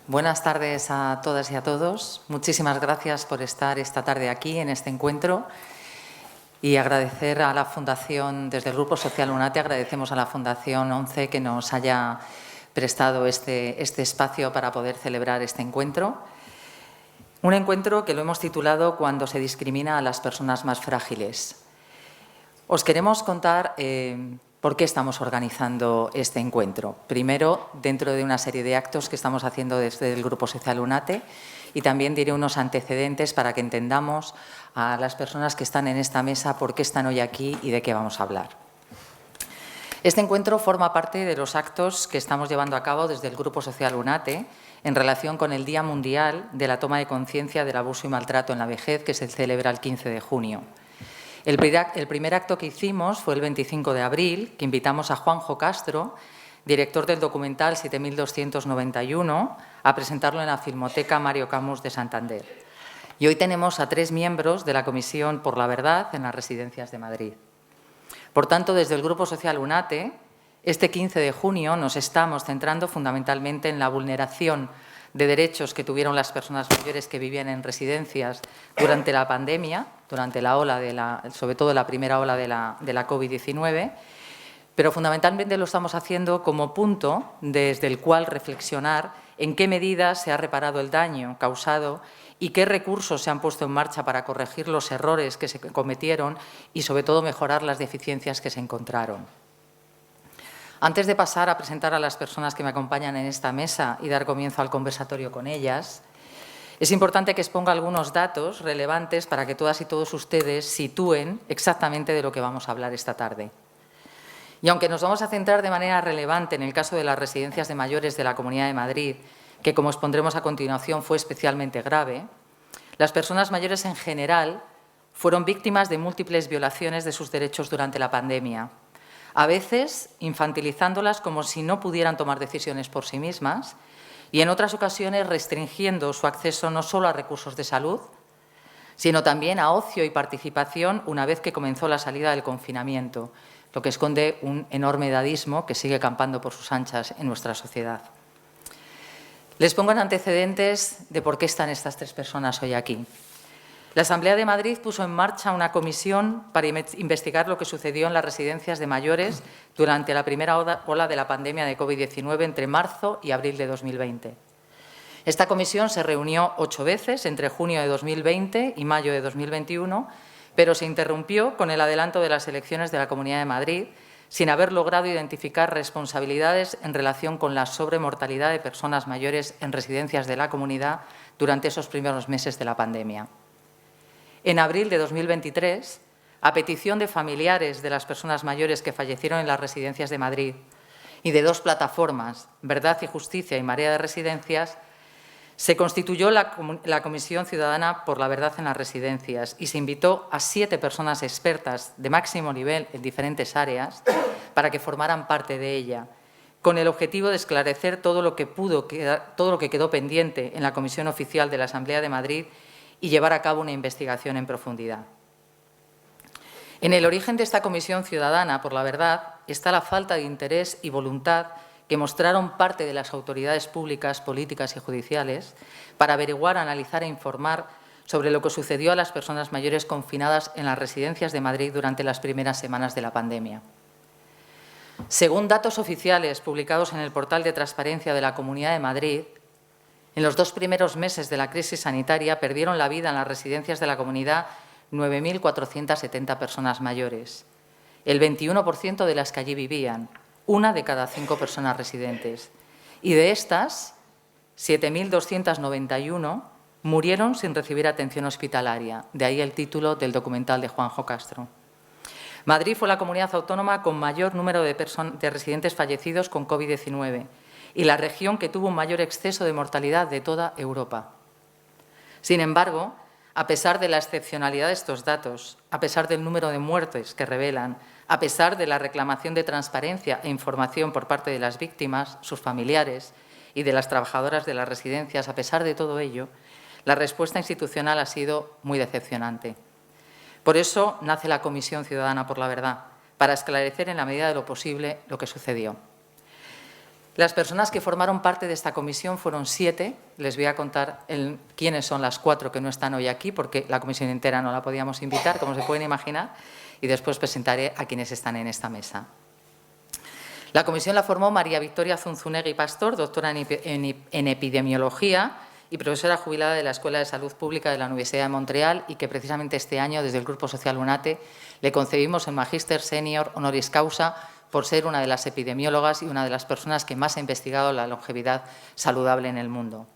Buenas tardes a todas y a todos. Muchísimas gracias por estar esta tarde aquí en este encuentro y agradecer a la Fundación, desde el Grupo Social UNATE, agradecemos a la Fundación ONCE que nos haya prestado este espacio para poder celebrar este encuentro. Un encuentro que lo hemos titulado Cuando se discrimina a las personas más frágiles. Os queremos contar ¿por qué estamos organizando este encuentro? Primero, dentro de una serie de actos que estamos haciendo desde el Grupo Social UNATE, y también diré unos antecedentes para que entendamos a las personas que están en esta mesa por qué están hoy aquí y de qué vamos a hablar. Este encuentro forma parte de los actos que estamos llevando a cabo desde el Grupo Social UNATE en relación con el Día Mundial de la Toma de Conciencia del Abuso y Maltrato en la Vejez, que se celebra el 15 de junio. El primer acto que hicimos fue el 25 de abril, que invitamos a Juanjo Castro, director del documental 7291, a presentarlo en la Filmoteca Mario Camus de Santander. Y hoy tenemos a 3 miembros de la Comisión por la Verdad en las Residencias de Madrid. Por tanto, desde el Grupo Social UNATE, este 15 de junio nos estamos centrando fundamentalmente en la vulneración de derechos que tuvieron las personas mayores que vivían en residencias durante la pandemia, durante la ola sobre todo la primera ola de la COVID-19, pero fundamentalmente lo estamos haciendo como punto desde el cual reflexionar en qué medidas se ha reparado el daño causado y qué recursos se han puesto en marcha para corregir los errores que se cometieron y, sobre todo, mejorar las deficiencias que se encontraron. Antes de pasar a presentar a las personas que me acompañan en esta mesa y dar comienzo al conversatorio con ellas, es importante que exponga algunos datos relevantes para que todas y todos ustedes sitúen exactamente de lo que vamos a hablar esta tarde. Y aunque nos vamos a centrar de manera relevante en el caso de las residencias de mayores de la Comunidad de Madrid, que como expondremos a continuación fue especialmente grave, las personas mayores en general fueron víctimas de múltiples violaciones de sus derechos durante la pandemia, a veces infantilizándolas como si no pudieran tomar decisiones por sí mismas y en otras ocasiones restringiendo su acceso no solo a recursos de salud, sino también a ocio y participación una vez que comenzó la salida del confinamiento, lo que esconde un enorme edadismo que sigue campando por sus anchas en nuestra sociedad. Les pongo en antecedentes de por qué están estas 3 personas hoy aquí. La Asamblea de Madrid puso en marcha una comisión para investigar lo que sucedió en las residencias de mayores durante la primera ola de la pandemia de COVID-19 entre marzo y abril de 2020. Esta comisión se reunió 8 veces entre junio de 2020 y mayo de 2021, pero se interrumpió con el adelanto de las elecciones de la Comunidad de Madrid, sin haber logrado identificar responsabilidades en relación con la sobremortalidad de personas mayores en residencias de la comunidad durante esos primeros meses de la pandemia. En abril de 2023, a petición de familiares de las personas mayores que fallecieron en las residencias de Madrid y de 2 plataformas, Verdad y Justicia y Marea de Residencias, se constituyó la Comisión Ciudadana por la Verdad en las Residencias y se invitó a 7 personas expertas de máximo nivel en diferentes áreas para que formaran parte de ella, con el objetivo de esclarecer todo lo que quedó pendiente en la Comisión Oficial de la Asamblea de Madrid y llevar a cabo una investigación en profundidad. En el origen de esta Comisión Ciudadana por la Verdad está la falta de interés y voluntad que mostraron parte de las autoridades públicas, políticas y judiciales para averiguar, analizar e informar sobre lo que sucedió a las personas mayores confinadas en las residencias de Madrid durante las primeras semanas de la pandemia. Según datos oficiales publicados en el portal de transparencia de la Comunidad de Madrid, en los 2 primeros meses de la crisis sanitaria perdieron la vida en las residencias de la comunidad 9.470 personas mayores, el 21% de las que allí vivían, 1 de cada 5 personas residentes. Y de estas, 7.291 murieron sin recibir atención hospitalaria, de ahí el título del documental de Juanjo Castro. Madrid fue la comunidad autónoma con mayor número de residentes fallecidos con COVID-19 y la región que tuvo un mayor exceso de mortalidad de toda Europa. Sin embargo, a pesar de la excepcionalidad de estos datos, a pesar del número de muertes que revelan, a pesar de la reclamación de transparencia e información por parte de las víctimas, sus familiares y de las trabajadoras de las residencias, a pesar de todo ello, la respuesta institucional ha sido muy decepcionante. Por eso nace la Comisión Ciudadana por la Verdad, para esclarecer en la medida de lo posible lo que sucedió. Las personas que formaron parte de esta comisión fueron 7. Les voy a contar quiénes son las 4 que no están hoy aquí, porque la comisión entera no la podíamos invitar, como se pueden imaginar, y después presentaré a quienes están en esta mesa. La comisión la formó María Victoria Zunzunegui Pastor, doctora en epidemiología y profesora jubilada de la Escuela de Salud Pública de la Universidad de Montreal, y que precisamente este año, desde el Grupo Social UNATE, le concedimos el Magíster Senior Honoris Causa por ser una de las epidemiólogas y una de las personas que más ha investigado la longevidad saludable en el mundo.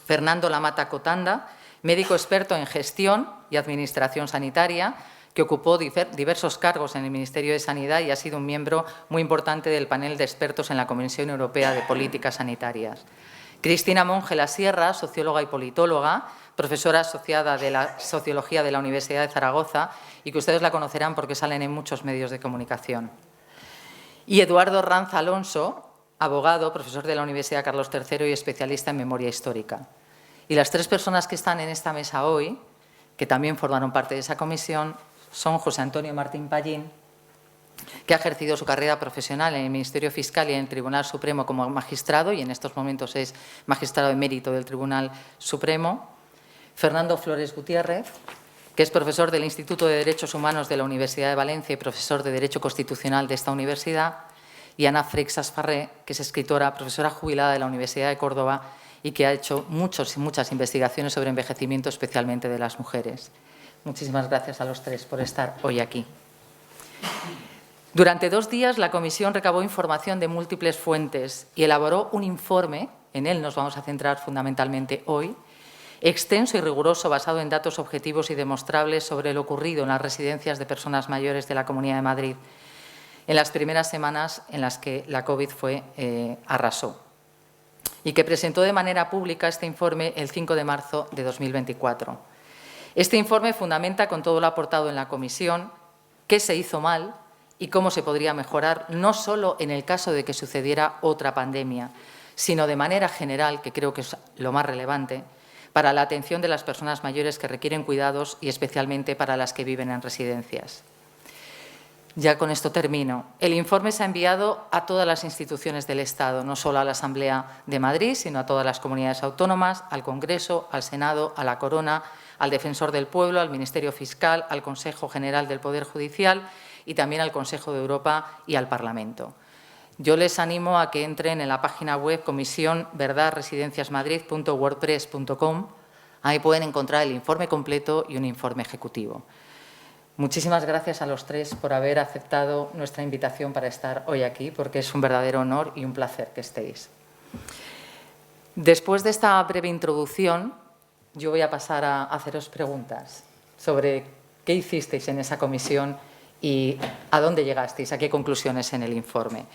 Fernando Lamata Cotanda, médico experto en gestión y administración sanitaria, que ocupó diversos cargos en el Ministerio de Sanidad y ha sido un miembro muy importante del panel de expertos en la Comisión Europea de Políticas Sanitarias. Cristina Monge La Sierra, socióloga y politóloga, profesora asociada de la Sociología de la Universidad de Zaragoza, y que ustedes la conocerán porque salen en muchos medios de comunicación. Y Eduardo Ranz Alonso, abogado, profesor de la Universidad Carlos III y especialista en memoria histórica. Y las 3 personas que están en esta mesa hoy, que también formaron parte de esa comisión, son José Antonio Martín Pallín, que ha ejercido su carrera profesional en el Ministerio Fiscal y en el Tribunal Supremo como magistrado, y en estos momentos es magistrado emérito del Tribunal Supremo. Fernando Flores Gutiérrez, que es profesor del Instituto de Derechos Humanos de la Universidad de Valencia y profesor de Derecho Constitucional de esta universidad. Y Ana Freixas Farré, que es escritora, profesora jubilada de la Universidad de Córdoba y que ha hecho muchas investigaciones sobre envejecimiento, especialmente de las mujeres. Muchísimas gracias a los 3 por estar hoy aquí. Durante 2 días la comisión recabó información de múltiples fuentes y elaboró un informe, en él nos vamos a centrar fundamentalmente hoy, extenso y riguroso, basado en datos objetivos y demostrables sobre lo ocurrido en las residencias de personas mayores de la Comunidad de Madrid en las primeras semanas en las que la COVID arrasó, y que presentó de manera pública este informe el 5 de marzo de 2024. Este informe fundamenta con todo lo aportado en la comisión qué se hizo mal y cómo se podría mejorar, no solo en el caso de que sucediera otra pandemia, sino de manera general, que creo que es lo más relevante, para la atención de las personas mayores que requieren cuidados y especialmente para las que viven en residencias. Ya con esto termino. El informe se ha enviado a todas las instituciones del Estado, no solo a la Asamblea de Madrid, sino a todas las comunidades autónomas, al Congreso, al Senado, a la Corona, al Defensor del Pueblo, al Ministerio Fiscal, al Consejo General del Poder Judicial y también al Consejo de Europa y al Parlamento. Yo les animo a que entren en la página web comisionverdadresidenciasmadrid.wordpress.com. Ahí pueden encontrar el informe completo y un informe ejecutivo. Muchísimas gracias a los 3 por haber aceptado nuestra invitación para estar hoy aquí, porque es un verdadero honor y un placer que estéis. Después de esta breve introducción, yo voy a pasar a haceros preguntas sobre qué hicisteis en esa comisión y a dónde llegasteis, a qué conclusiones en el informe.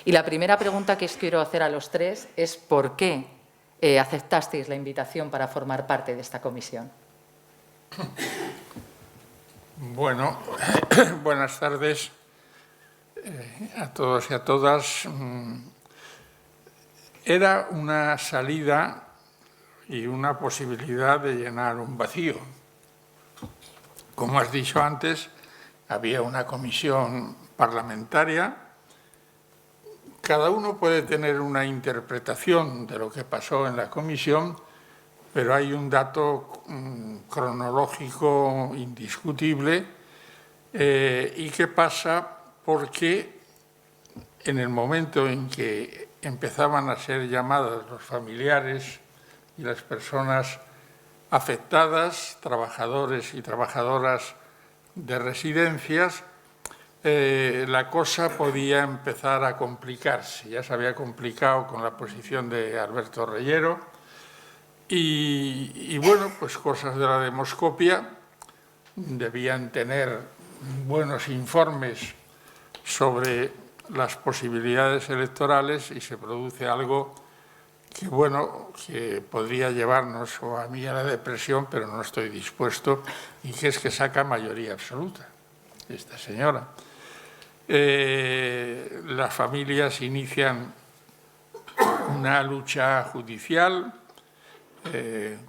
Y la primera pregunta que os quiero hacer a los 3 es ¿por qué aceptasteis la invitación para formar parte de esta comisión? Bueno, buenas tardes a todos y a todas. Era una salida y una posibilidad de llenar un vacío. Como has dicho antes, había una comisión parlamentaria. Cada uno puede tener una interpretación de lo que pasó en la comisión, pero hay un dato cronológico indiscutible y que pasa porque en el momento en que empezaban a ser llamadas los familiares y las personas afectadas, trabajadores y trabajadoras de residencias, la cosa podía empezar a complicarse. Ya se había complicado con la posición de Alberto Reyero, y bueno, pues cosas de la demoscopia, debían tener buenos informes sobre las posibilidades electorales y se produce algo que, bueno, que podría llevarnos o a mí a la depresión, pero no estoy dispuesto, y que es que saca mayoría absoluta esta señora. Las familias inician una lucha judicial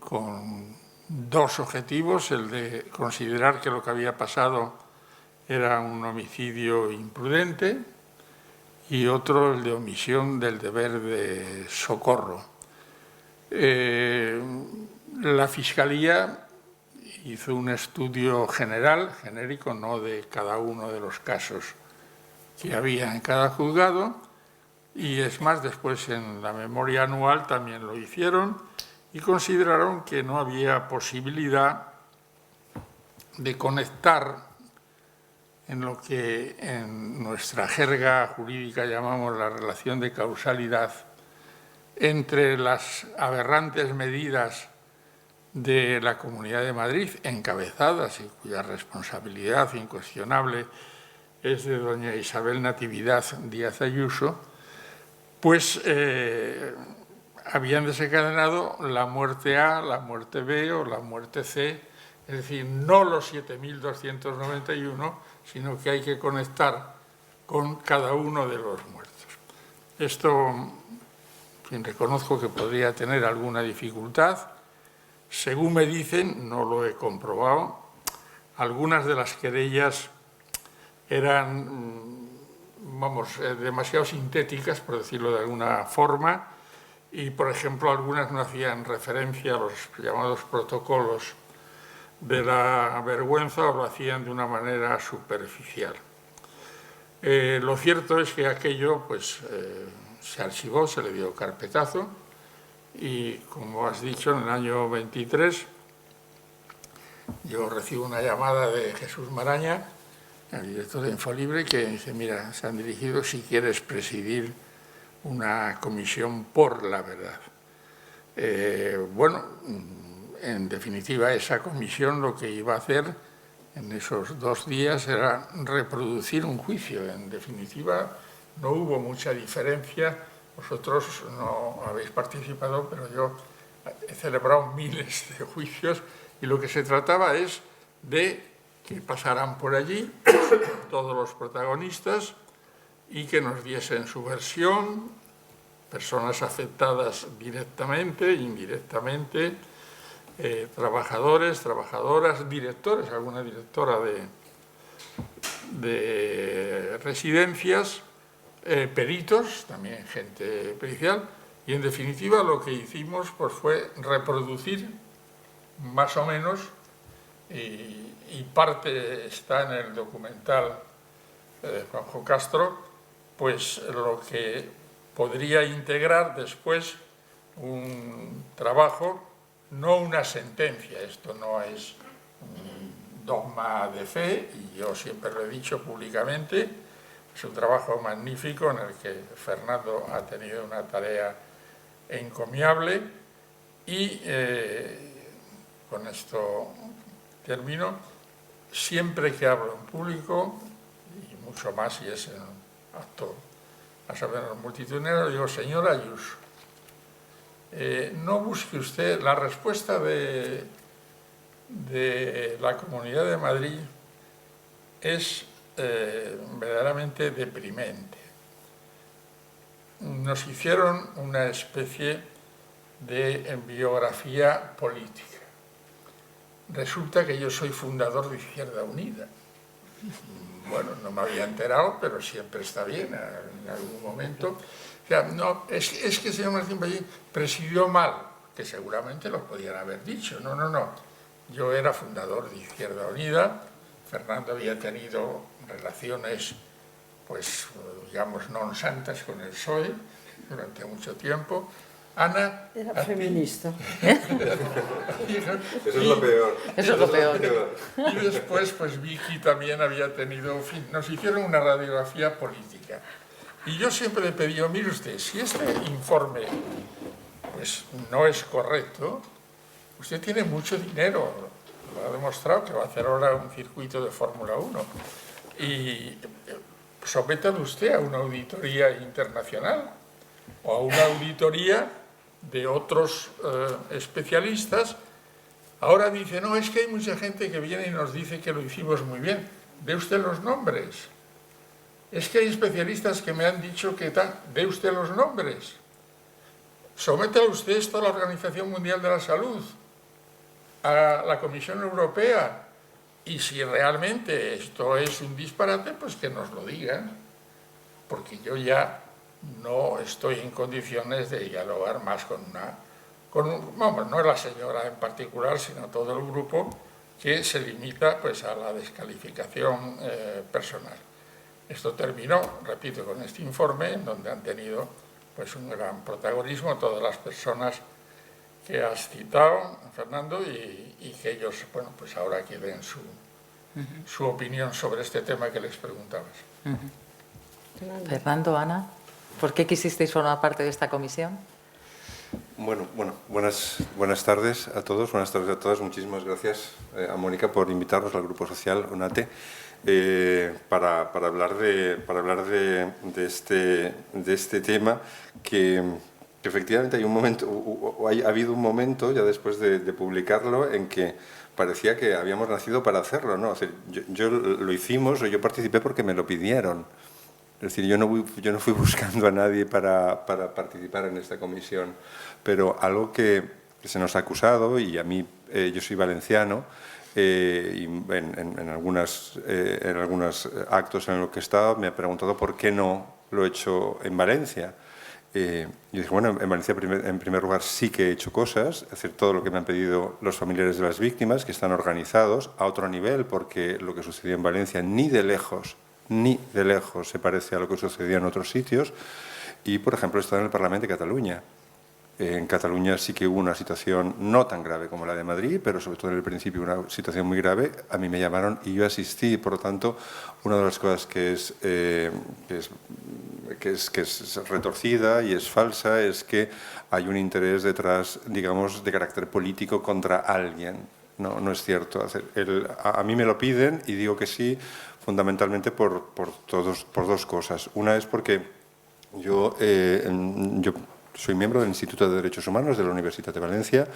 con 2 objetivos: el de considerar que lo que había pasado era un homicidio imprudente y otro el de omisión del deber de socorro. La Fiscalía hizo un estudio general, genérico, no de cada uno de los casos que había en cada juzgado, y es más, después en la memoria anual también lo hicieron y consideraron que no había posibilidad de conectar en lo que en nuestra jerga jurídica llamamos la relación de causalidad entre las aberrantes medidas de la Comunidad de Madrid, encabezadas y cuya responsabilidad incuestionable es de doña Isabel Natividad Díaz Ayuso, pues habían desencadenado la muerte A, la muerte B o la muerte C, es decir, no los 7.291, sino que hay que conectar con cada uno de los muertos. Esto, en fin, reconozco que podría tener alguna dificultad. Según me dicen, no lo he comprobado, algunas de las querellas eran, demasiado sintéticas, por decirlo de alguna forma, y, por ejemplo, algunas no hacían referencia a los llamados protocolos de la vergüenza o lo hacían de una manera superficial. Lo cierto es que aquello pues, se archivó, se le dio carpetazo y, como has dicho, en el año 23 yo recibo una llamada de Jesús Maraña, el director de Infolibre, que dice, mira, se han dirigido si quieres presidir una comisión por la verdad. Bueno, en definitiva, esa comisión lo que iba a hacer en esos 2 días era reproducir un juicio. En definitiva, no hubo mucha diferencia. Vosotros no habéis participado, pero yo he celebrado miles de juicios y lo que se trataba es de que pasaran por allí todos los protagonistas y que nos diesen su versión, personas afectadas directamente, indirectamente, trabajadores, trabajadoras, directores, alguna directora de residencias, peritos, también gente pericial, y en definitiva lo que hicimos pues, fue reproducir más o menos, y parte está en el documental de Juanjo Castro, pues lo que podría integrar después un trabajo, no una sentencia, esto no es un dogma de fe, y yo siempre lo he dicho públicamente, es un trabajo magnífico en el que Fernando ha tenido una tarea encomiable y con esto termino. Siempre que hablo en público, y mucho más si es en un acto más o menos multitudinario, digo, señora Ayuso, no busque usted la respuesta de la Comunidad de Madrid es verdaderamente deprimente. Nos hicieron una especie de biografía política. Resulta que yo soy fundador de Izquierda Unida. Bueno, no me había enterado, pero siempre está bien en algún momento. O sea, no, es que el señor Martín Pallín presidió mal, que seguramente lo podían haber dicho. No, no, no. Yo era fundador de Izquierda Unida. Fernando había tenido relaciones, pues, digamos, non santas con el PSOE durante mucho tiempo. Ana... Era feminista. Eso es lo peor. Eso es lo peor. Y después, pues Vicky también había tenido, en fin, nos hicieron una radiografía política. Y yo siempre le pedí, mire usted, si este informe pues, no es correcto, usted tiene mucho dinero, lo ha demostrado que va a hacer ahora un circuito de Fórmula 1. Y sométalo usted a una auditoría internacional o a una auditoría de otros especialistas. Ahora dice, no, es que hay mucha gente que viene y nos dice que lo hicimos muy bien. Dé usted los nombres. Es que hay especialistas que me han dicho que tal. Dé usted los nombres. Sométalo usted esto a la Organización Mundial de la Salud, a la Comisión Europea, y si realmente esto es un disparate, pues que nos lo digan. porque yo ya no estoy en condiciones de dialogar más vamos, no la señora en particular, sino todo el grupo, que se limita pues a la descalificación personal. Esto terminó, repito, con este informe, en donde han tenido pues un gran protagonismo todas las personas que has citado, Fernando, y que ellos, bueno, pues ahora que den su opinión sobre este tema que les preguntabas. Fernando, Ana, ¿por qué quisisteis formar parte de esta comisión? Bueno, buenas tardes a todos, buenas tardes a todas. Muchísimas gracias a Mónica por invitarnos al Grupo Social UNATE para hablar de este tema que efectivamente hay un momento, ha habido un momento ya después de publicarlo en que parecía que habíamos nacido para hacerlo, ¿no? O sea, yo lo hicimos, o yo participé porque me lo pidieron. Es decir, yo no fui buscando a nadie para participar en esta comisión, pero algo que se nos ha acusado, y a mí, yo soy valenciano, y en algunos actos en los que he estado me ha preguntado por qué no lo he hecho en Valencia. Y dije, bueno, en Valencia en primer lugar sí que he hecho cosas, es decir, todo lo que me han pedido los familiares de las víctimas, que están organizados a otro nivel, porque lo que sucedió en Valencia ni de lejos se parece a lo que sucedía en otros sitios. Y, por ejemplo, he estado en el Parlamento de Cataluña. En Cataluña sí que hubo una situación no tan grave como la de Madrid, pero sobre todo en el principio una situación muy grave. A mí me llamaron y yo asistí. Por lo tanto, una de las cosas que es retorcida y es falsa es que hay un interés detrás, digamos, de carácter político contra alguien. No es cierto. A mí me lo piden y digo que sí, fundamentalmente por dos cosas. Una es porque yo soy miembro del Instituto de Derechos Humanos de la Universitat de Valencia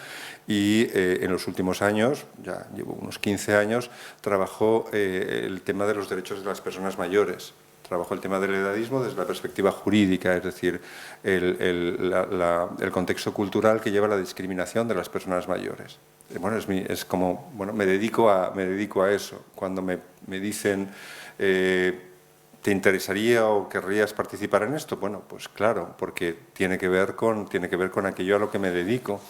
y en los últimos años, ya llevo unos 15 años, trabajo el tema de los derechos de las personas mayores. Trabajo el tema del edadismo desde la perspectiva jurídica, es decir, el contexto cultural que lleva a la discriminación de las personas mayores. Bueno, me dedico a eso. Cuando me dicen, ¿te interesaría o querrías participar en esto? Bueno, pues claro, porque tiene que ver con aquello a lo que me dedico.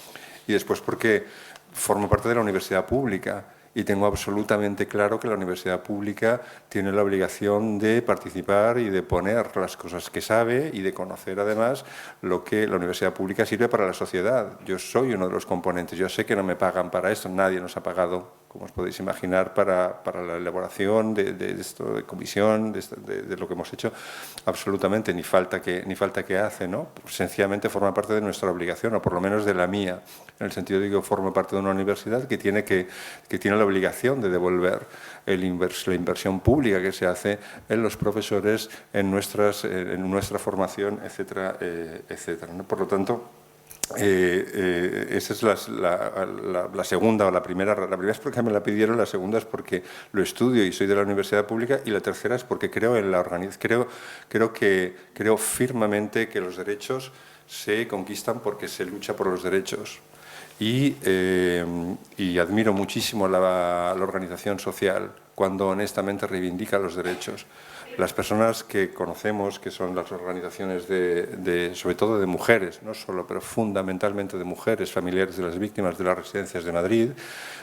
Y después porque formo parte de la universidad pública. Y tengo absolutamente claro que la universidad pública tiene la obligación de participar y de poner las cosas que sabe y de conocer además lo que la universidad pública sirve para la sociedad. Yo soy uno de los componentes, yo sé que no me pagan para esto, nadie nos ha pagado, como os podéis imaginar, para la elaboración de esto, de comisión, de lo que hemos hecho, absolutamente, ni falta que hace, ¿no? Sencillamente forma parte de nuestra obligación, o por lo menos de la mía, en el sentido de que formo parte de una universidad que tiene la obligación de devolver la inversión pública que se hace en los profesores, en nuestra formación, etcétera, etcétera, ¿no? Por lo tanto, esa es la segunda o la primera. La primera es porque me la pidieron, la segunda es porque lo estudio y soy de la universidad pública, y la tercera es porque creo en la organización. Creo firmemente que los derechos se conquistan porque se lucha por los derechos. Y admiro muchísimo la organización social cuando honestamente reivindica los derechos. Las personas que conocemos, que son las organizaciones sobre todo de mujeres, no solo, pero fundamentalmente de mujeres, familiares de las víctimas de las residencias de Madrid,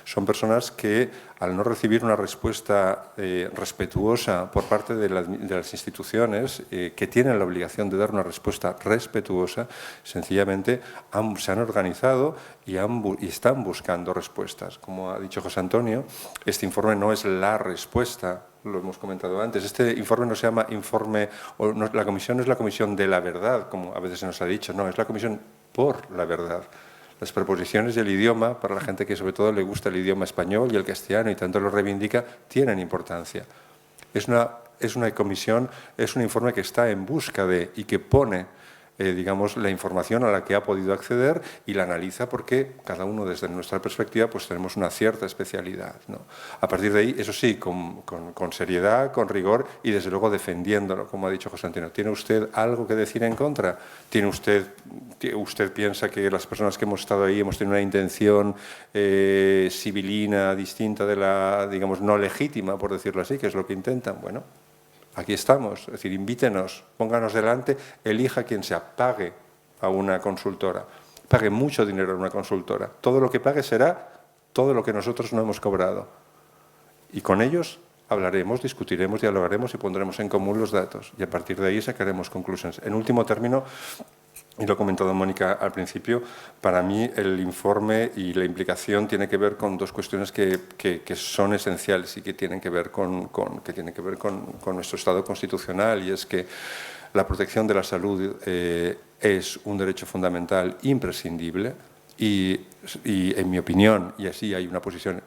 son personas que, al no recibir una respuesta respetuosa por parte de las instituciones, que tienen la obligación de dar una respuesta respetuosa, sencillamente se han organizado y están buscando respuestas. Como ha dicho José Antonio, este informe no es la respuesta, lo hemos comentado antes. Este informe no se llama informe, la comisión no es la comisión de la verdad, como a veces se nos ha dicho, no, es la comisión por la verdad. Las preposiciones del idioma, para la gente que sobre todo le gusta el idioma español y el castellano y tanto lo reivindica, tienen importancia. Es una comisión, es un informe que está en busca de y que pone digamos, la información a la que ha podido acceder y la analiza porque cada uno desde nuestra perspectiva pues tenemos una cierta especialidad, ¿no? A partir de ahí, eso sí, con seriedad, con rigor y desde luego defendiéndolo, como ha dicho José Antonio. ¿Tiene usted algo que decir en contra? ¿Usted piensa que las personas que hemos estado ahí hemos tenido una intención civilina distinta de la, digamos, no legítima, por decirlo así, que es lo que intentan? Bueno, aquí estamos, es decir, invítenos, pónganos delante, elija quien sea, pague a una consultora, pague mucho dinero a una consultora. Todo lo que pague será todo lo que nosotros no hemos cobrado. Y con ellos hablaremos, discutiremos, dialogaremos y pondremos en común los datos. Y a partir de ahí sacaremos conclusiones. En último término, y lo ha comentado Mónica al principio, para mí el informe y la implicación tiene que ver con dos cuestiones que son esenciales y que tienen que ver con nuestro Estado constitucional, y es que la protección de la salud es un derecho fundamental imprescindible y, en mi opinión, y así hay una posición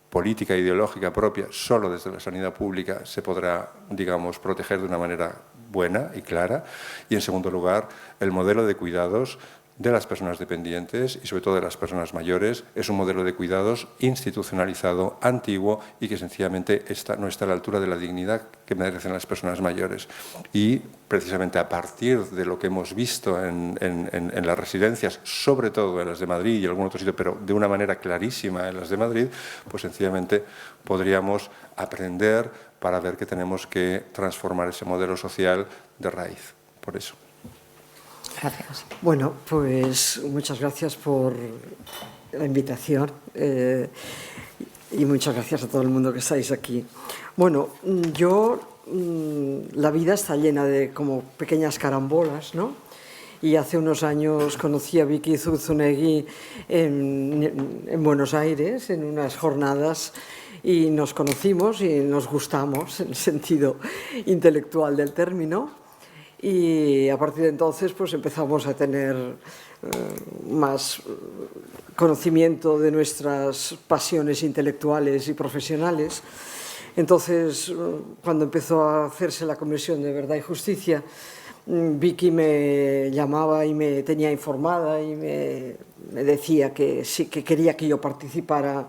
política e ideológica propia, solo desde la sanidad pública se podrá, digamos, proteger de una manera buena y clara. Y, en segundo lugar, el modelo de cuidados de las personas dependientes y, sobre todo, de las personas mayores es un modelo de cuidados institucionalizado, antiguo y que, sencillamente, no está a la altura de la dignidad que merecen las personas mayores. Y, precisamente, a partir de lo que hemos visto en las residencias, sobre todo en las de Madrid y en algún otro sitio, pero de una manera clarísima en las de Madrid, pues, sencillamente, podríamos aprender para ver que tenemos que transformar ese modelo social de raíz. Por eso. Gracias. Bueno, pues muchas gracias por la invitación y muchas gracias a todo el mundo que estáis aquí. Bueno, la vida está llena de como pequeñas carambolas, ¿no? Y hace unos años conocí a Vicky Zunzunegui en Buenos Aires, en unas jornadas, y nos conocimos y nos gustamos en el sentido intelectual del término. Y a partir de entonces pues empezamos a tener más conocimiento de nuestras pasiones intelectuales y profesionales. Entonces, cuando empezó a hacerse la Comisión de Verdad y Justicia, Vicky me llamaba y me tenía informada y me decía que sí, que quería que yo participara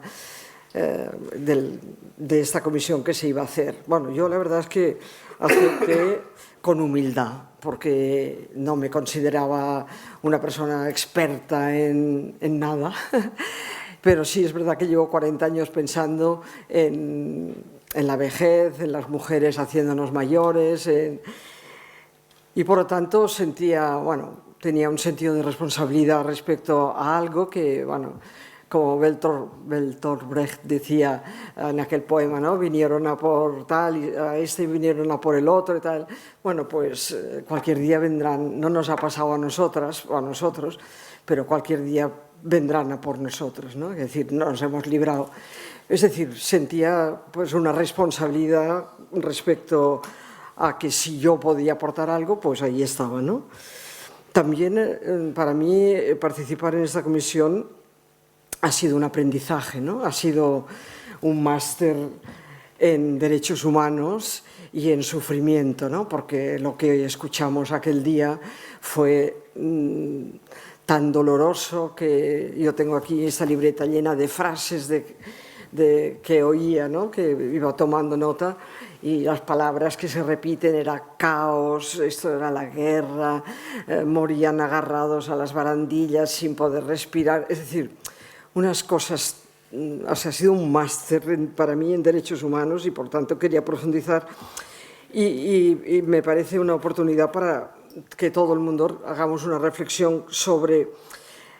de esta comisión que se iba a hacer. Bueno, yo la verdad es que acepté con humildad, porque no me consideraba una persona experta en nada, pero sí es verdad que llevo 40 años pensando en la vejez, en las mujeres haciéndonos mayores, y por lo tanto tenía un sentido de responsabilidad respecto a algo que, como Bertolt Brecht decía en aquel poema, ¿no? Vinieron a por tal, y a este vinieron a por el otro y tal. Bueno, pues cualquier día vendrán, no nos ha pasado a nosotras o a nosotros, pero cualquier día vendrán a por nosotros, ¿no? Es decir, no nos hemos librado. Es decir, sentía pues una responsabilidad respecto a que si yo podía aportar algo, pues ahí estaba, ¿no? También para mí participar en esta comisión ha sido un aprendizaje, ¿no? Ha sido un máster en derechos humanos y en sufrimiento, ¿no? Porque lo que escuchamos aquel día fue tan doloroso que yo tengo aquí esta libreta llena de frases que oía, ¿no? Que iba tomando nota, y las palabras que se repiten era caos, esto era la guerra, morían agarrados a las barandillas sin poder respirar, es decir, unas cosas. O sea, ha sido un máster para mí en derechos humanos y por tanto quería profundizar y me parece una oportunidad para que todo el mundo hagamos una reflexión sobre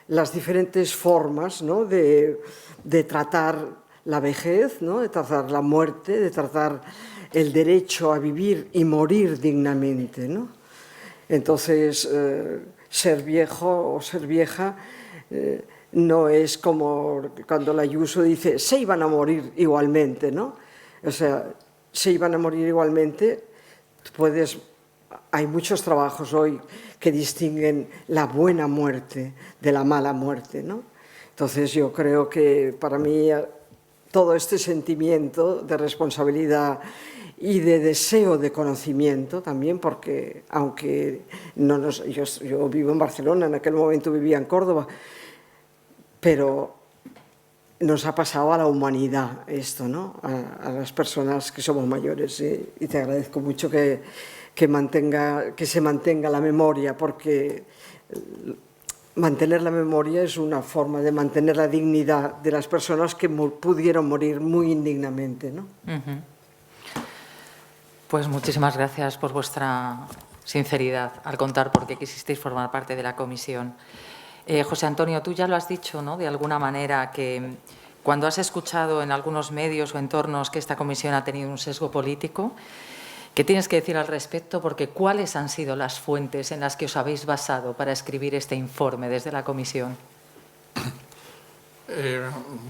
las diferentes formas, ¿no? de tratar la vejez, ¿no? De tratar la muerte, de tratar el derecho a vivir y morir dignamente, ¿no? Entonces, ser viejo o ser vieja no es como cuando la Ayuso dice se iban a morir igualmente, ¿no? O sea, se iban a morir igualmente. Hay muchos trabajos hoy que distinguen la buena muerte de la mala muerte, ¿no? Entonces yo creo que para mí todo este sentimiento de responsabilidad y de deseo de conocimiento también, porque aunque yo vivo en Barcelona, en aquel momento vivía en Córdoba, pero nos ha pasado a la humanidad esto, ¿no? A las personas que somos mayores, y te agradezco mucho que se mantenga la memoria, porque mantener la memoria es una forma de mantener la dignidad de las personas que pudieron morir muy indignamente, ¿no? Pues muchísimas gracias por vuestra sinceridad al contar por qué quisisteis formar parte de la comisión. José Antonio, tú ya lo has dicho, ¿no?, de alguna manera, que cuando has escuchado en algunos medios o entornos que esta comisión ha tenido un sesgo político, ¿qué tienes que decir al respecto? Porque ¿cuáles han sido las fuentes en las que os habéis basado para escribir este informe desde la comisión?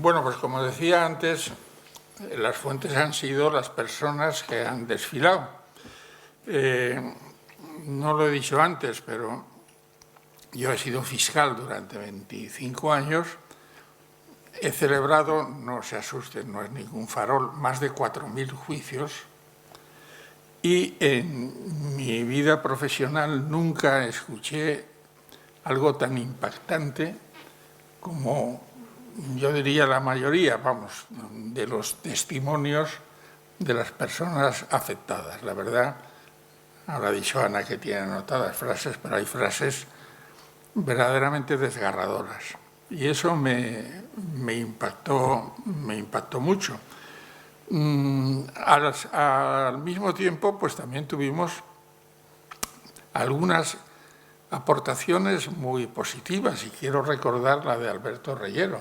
Bueno, pues como decía antes, las fuentes han sido las personas que han desfilado. No lo he dicho antes, pero yo he sido fiscal durante 25 años. He celebrado, no se asusten, no es ningún farol, más de 4.000 juicios. Y en mi vida profesional nunca escuché algo tan impactante como, yo diría, la mayoría, vamos, de los testimonios de las personas afectadas. La verdad, ahora ha dicho Ana que tiene anotadas frases, pero hay frases verdaderamente desgarradoras. Y eso me impactó mucho. Al mismo tiempo, pues también tuvimos algunas aportaciones muy positivas, y quiero recordar la de Alberto Reyero,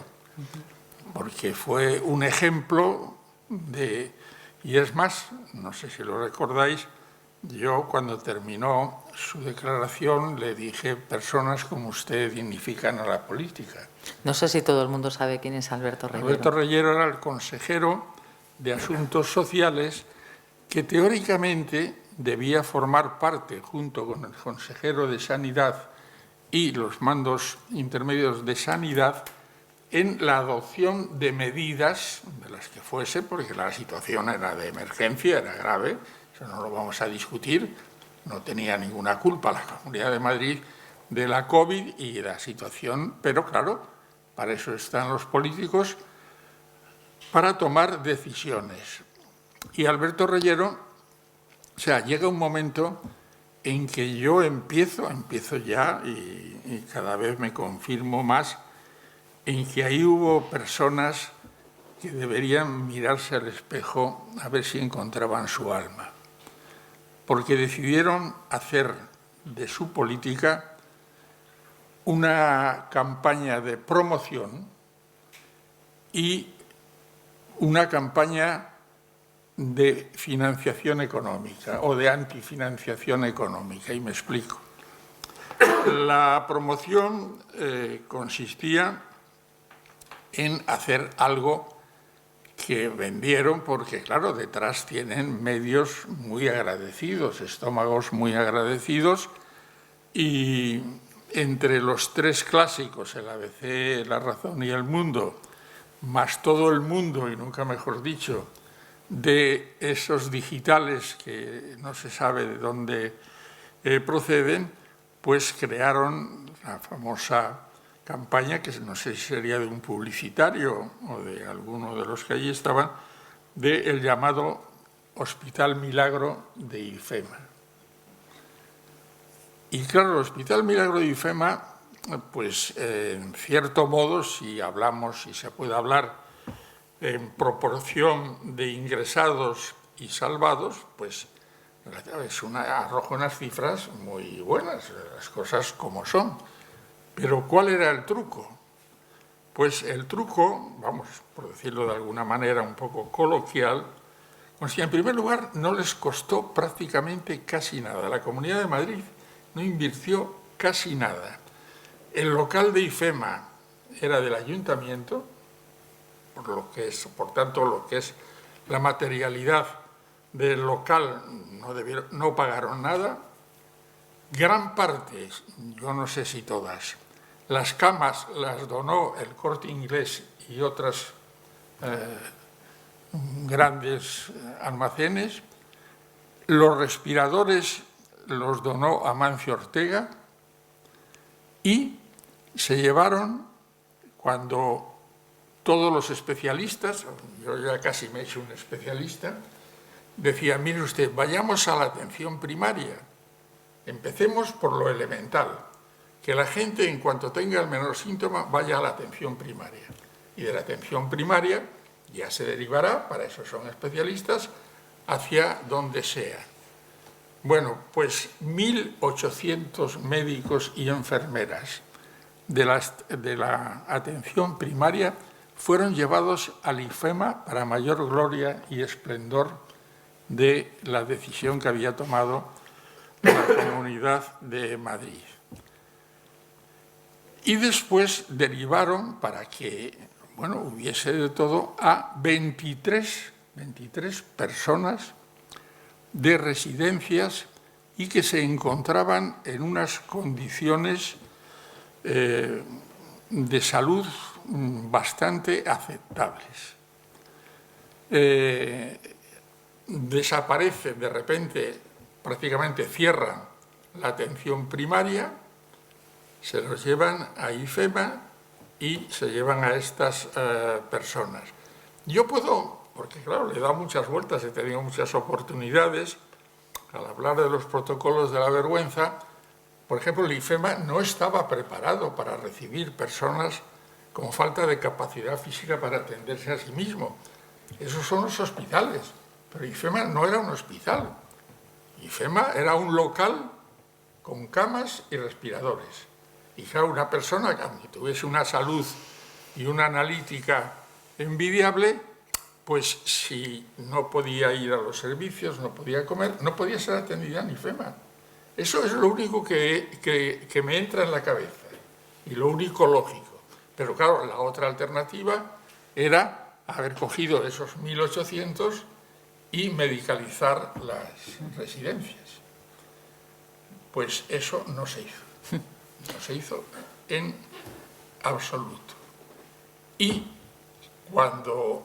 porque fue un ejemplo de... Y es más, no sé si lo recordáis, yo cuando terminó su declaración le dije: personas como usted dignifican a la política. No sé si todo el mundo sabe quién es Alberto Reyero. Alberto Reyero era el consejero de Asuntos Sociales que teóricamente debía formar parte, junto con el consejero de Sanidad y los mandos intermedios de Sanidad, en la adopción de medidas, de las que fuese, porque la situación era de emergencia, era grave, eso no lo vamos a discutir, no tenía ninguna culpa la Comunidad de Madrid de la COVID y la situación, pero claro, para eso están los políticos, para tomar decisiones. Y Alberto Reyero, o sea, llega un momento en que yo empiezo ya, y cada vez me confirmo más, en que ahí hubo personas que deberían mirarse al espejo a ver si encontraban su alma, porque decidieron hacer de su política una campaña de promoción y una campaña de financiación económica o de antifinanciación económica, y me explico. La promoción consistía en hacer algo que vendieron, porque claro, detrás tienen medios muy agradecidos, estómagos muy agradecidos, y entre los tres clásicos, el ABC, La Razón y El Mundo, más todo el mundo, y nunca mejor dicho, de esos digitales que no se sabe de dónde proceden, pues crearon la famosa campaña, que no sé si sería de un publicitario o de alguno de los que allí estaban, del llamado Hospital Milagro de IFEMA. Y claro, el Hospital Milagro de IFEMA, pues en cierto modo, si hablamos, si se puede hablar en proporción de ingresados y salvados, pues arroja unas cifras muy buenas, las cosas como son. Pero ¿cuál era el truco? Pues el truco, vamos, por decirlo de alguna manera un poco coloquial, pues en primer lugar no les costó prácticamente casi nada. La Comunidad de Madrid no invirtió casi nada. El local de IFEMA era del ayuntamiento, por tanto, lo que es la materialidad del local no pagaron nada. Gran parte, yo no sé si todas, las camas las donó el Corte Inglés y otras grandes almacenes. Los respiradores los donó Amancio Ortega y se llevaron, cuando todos los especialistas, yo ya casi me he hecho un especialista, decían: mire usted, vayamos a la atención primaria, empecemos por lo elemental, que la gente, en cuanto tenga el menor síntoma, vaya a la atención primaria. Y de la atención primaria ya se derivará, para eso son especialistas, hacia donde sea. Bueno, pues 1.800 médicos y enfermeras de la atención primaria fueron llevados al IFEMA para mayor gloria y esplendor de la decisión que había tomado la Comunidad de Madrid. Y después derivaron, para que hubiese de todo, a 23 personas de residencias y que se encontraban en unas condiciones de salud bastante aceptables. Desaparecen de repente, prácticamente cierran la atención primaria, se los llevan a IFEMA y se llevan a estas personas. Yo puedo, porque claro, le he dado muchas vueltas, he tenido muchas oportunidades, al hablar de los protocolos de la vergüenza, por ejemplo, el IFEMA no estaba preparado para recibir personas con falta de capacidad física para atenderse a sí mismo. Esos son los hospitales, pero IFEMA no era un hospital. IFEMA era un local con camas y respiradores. Y claro, una persona que tuviese una salud y una analítica envidiable, pues si no podía ir a los servicios, no podía comer, no podía ser atendida en IFEMA. Eso es lo único que me entra en la cabeza y lo único lógico. Pero claro, la otra alternativa era haber cogido esos 1.800 y medicalizar las residencias. Pues eso no se hizo. No se hizo en absoluto. Y cuando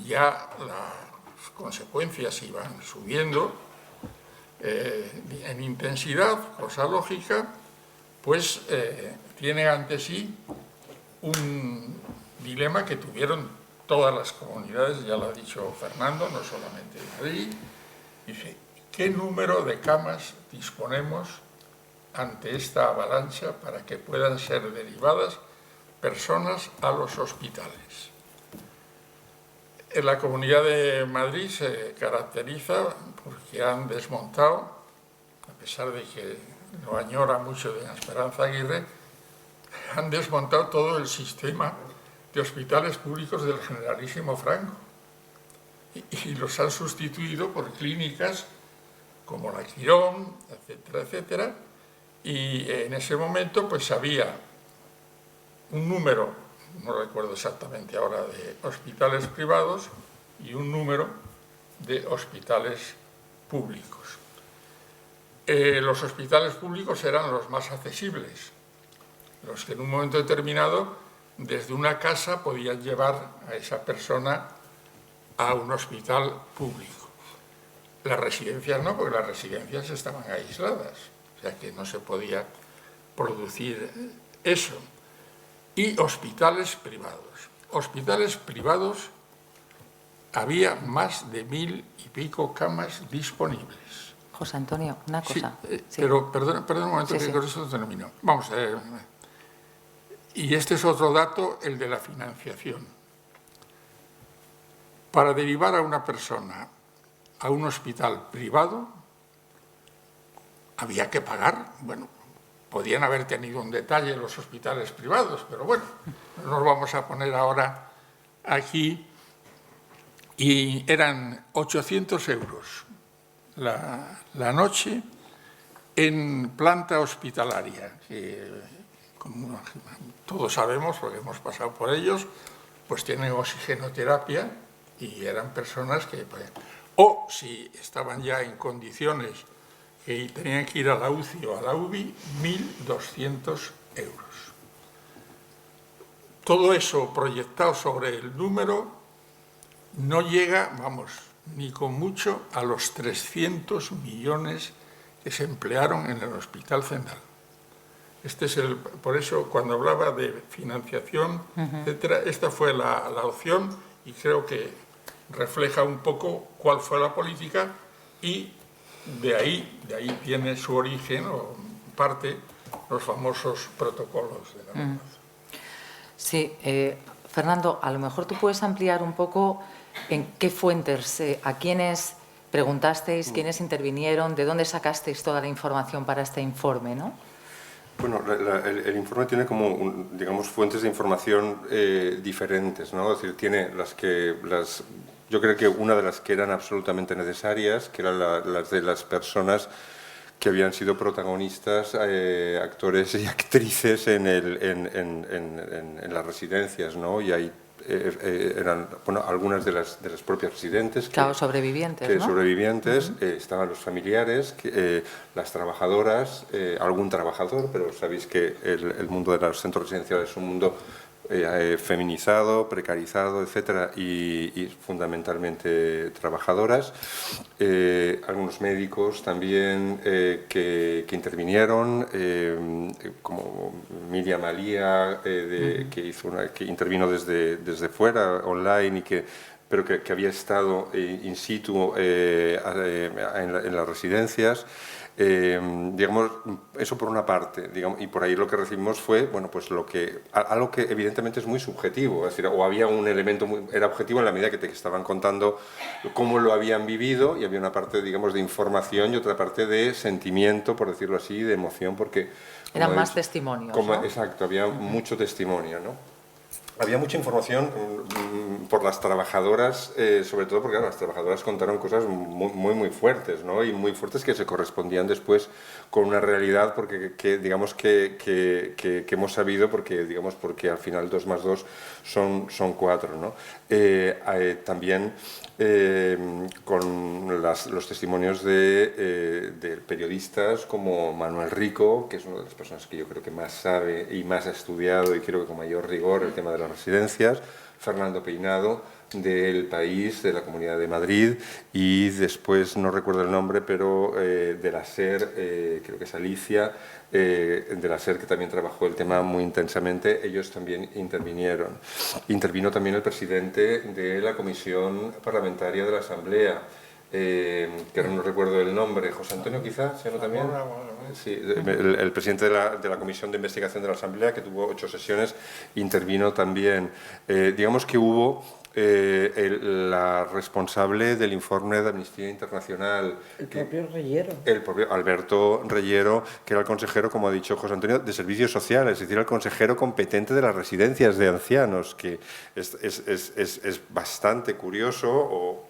ya las consecuencias iban subiendo en intensidad, cosa lógica, pues tiene ante sí un dilema que tuvieron todas las comunidades, ya lo ha dicho Fernando, no solamente Madrid. Dice, ¿qué número de camas disponemos ante esta avalancha para que puedan ser derivadas personas a los hospitales? En la Comunidad de Madrid se caracteriza porque han desmontado, a pesar de que lo añora mucho de Esperanza Aguirre, han desmontado todo el sistema de hospitales públicos del generalísimo Franco y los han sustituido por clínicas como la Quirón, etcétera, etcétera. Y en ese momento pues había un número, no recuerdo exactamente ahora, de hospitales privados y un número de hospitales públicos. Los hospitales públicos eran los más accesibles, los que en un momento determinado desde una casa podían llevar a esa persona a un hospital público. Las residencias no, porque las residencias estaban aisladas, o sea que no se podía producir eso. Y hospitales privados. Hospitales privados había más de 1.000 y pico camas disponibles. José Antonio, una cosa. Sí, pero perdón un momento, que con eso termino. Vamos, y este es otro dato, el de la financiación. Para derivar a una persona a un hospital privado, había que pagar. Bueno, podían haber tenido un detalle los hospitales privados, pero bueno, no nos vamos a poner ahora aquí. Y eran 800 euros la noche en planta hospitalaria, que como todos sabemos, porque hemos pasado por ellos, pues tienen oxigenoterapia y eran personas que, o si estaban ya en condiciones que tenían que ir a la UCI o a la UBI, 1.200 euros. Todo eso proyectado sobre el número no llega, vamos, ni con mucho a los 300 millones que se emplearon en el Hospital Central. Por eso, cuando hablaba de financiación, etcétera, esta fue la opción y creo que refleja un poco cuál fue la política y de ahí tiene su origen o parte los famosos protocolos de la vergüenza. Sí, Fernando, a lo mejor tú puedes ampliar un poco en qué fuentes, a quiénes preguntasteis quiénes intervinieron, de dónde sacasteis toda la información para este informe, ¿no? Bueno, el informe tiene como, digamos, fuentes de información diferentes, ¿no? Es decir, tiene yo creo que una de las que eran absolutamente necesarias, que eran las de las personas que habían sido protagonistas, actores y actrices en las residencias, ¿no? Y ahí eran, bueno, algunas de las propias residentes. Claro, sobrevivientes, ¿no? Sobrevivientes, estaban los familiares, las trabajadoras, algún trabajador, pero sabéis que el mundo de los centros residenciales es un mundo feminizado, precarizado, etcétera, y fundamentalmente trabajadoras, algunos médicos también que intervinieron, como Miriam Alía, que intervino desde fuera, online, pero que había estado in situ en las residencias. Digamos, eso por una parte, digamos, y por ahí lo que recibimos fue, bueno, pues algo que evidentemente es muy subjetivo, es decir, o había un elemento, era objetivo en la medida que te estaban contando cómo lo habían vivido, y había una parte, digamos, de información y otra parte de sentimiento, por decirlo así, de emoción, porque... Eran más testimonios, ¿no? Exacto, había mucho testimonio, ¿no? Había mucha información por las trabajadoras, sobre todo porque las trabajadoras contaron cosas muy fuertes, ¿no? Y muy fuertes que se correspondían después con una realidad, porque digamos que hemos sabido, porque al final 2 más 2 son 4, ¿no? También con los testimonios de periodistas como Manuel Rico, que es una de las personas que yo creo que más sabe y más ha estudiado, y creo que con mayor rigor, el tema de las residencias, Fernando Peinado, del País, de la Comunidad de Madrid, y después, no recuerdo el nombre, pero de la SER, creo que es Alicia, de la SER, que también trabajó el tema muy intensamente. Ellos también intervinieron. Intervino también el presidente de la Comisión Parlamentaria de la Asamblea, que ahora no recuerdo el nombre, José Antonio quizás, ¿se llama también? Sí, el presidente de la Comisión de Investigación de la Asamblea, que tuvo 8 sesiones, intervino también. Digamos que hubo la responsable del informe de Amnistía Internacional. El propio Reyero. El propio Alberto Reyero, que era el consejero, como ha dicho José Antonio, de Servicios Sociales, es decir, el consejero competente de las residencias de ancianos, que es bastante curioso,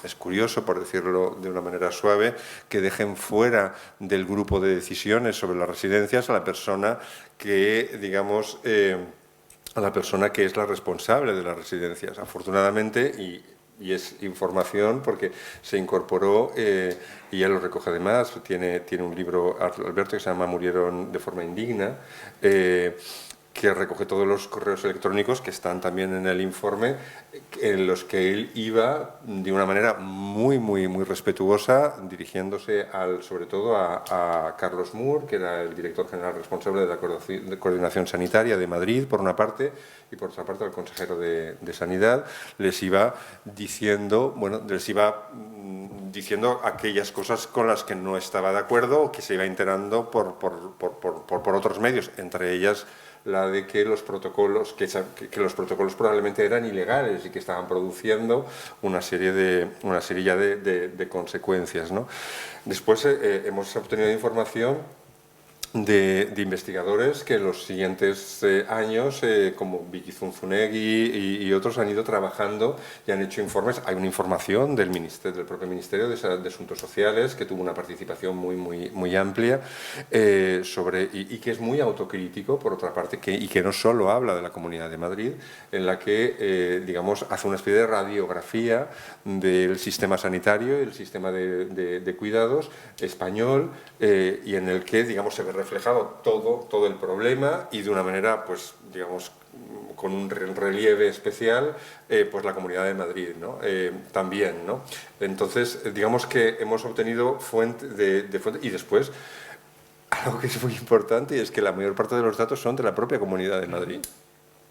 es curioso, por decirlo de una manera suave, que dejen fuera del grupo de decisiones sobre las residencias a la persona que, digamos, a la persona que es la responsable de las residencias. Afortunadamente, y es información porque se incorporó, y ya lo recoge además, tiene un libro, Alberto, que se llama Murieron de forma indigna, que recoge todos los correos electrónicos que están también en el informe, en los que él iba de una manera muy respetuosa, dirigiéndose sobre todo a Carlos Moore, que era el director general responsable de la Coordinación Sanitaria de Madrid, por una parte, y por otra parte al consejero de Sanidad. Les iba diciendo, aquellas cosas con las que no estaba de acuerdo o que se iba enterando por otros medios, entre ellas la de que los protocolos probablemente eran ilegales y que estaban produciendo una serie ya de consecuencias, ¿no? Después hemos obtenido información de investigadores que en los siguientes años, como Vicky Zunzunegui y otros, han ido trabajando y han hecho informes. Hay una información del propio Ministerio de Asuntos Sociales, que tuvo una participación muy amplia, y que es muy autocrítico, por otra parte, y que no solo habla de la Comunidad de Madrid, en la que, digamos, hace una especie de radiografía del sistema sanitario y el sistema de cuidados español, y en el que, digamos, se ve reflejado todo el problema, y de una manera, pues, digamos, con un relieve especial, pues la Comunidad de Madrid, ¿no? También, ¿no? Entonces, digamos que hemos obtenido fuente, y después, algo que es muy importante, y es que la mayor parte de los datos son de la propia Comunidad de Madrid.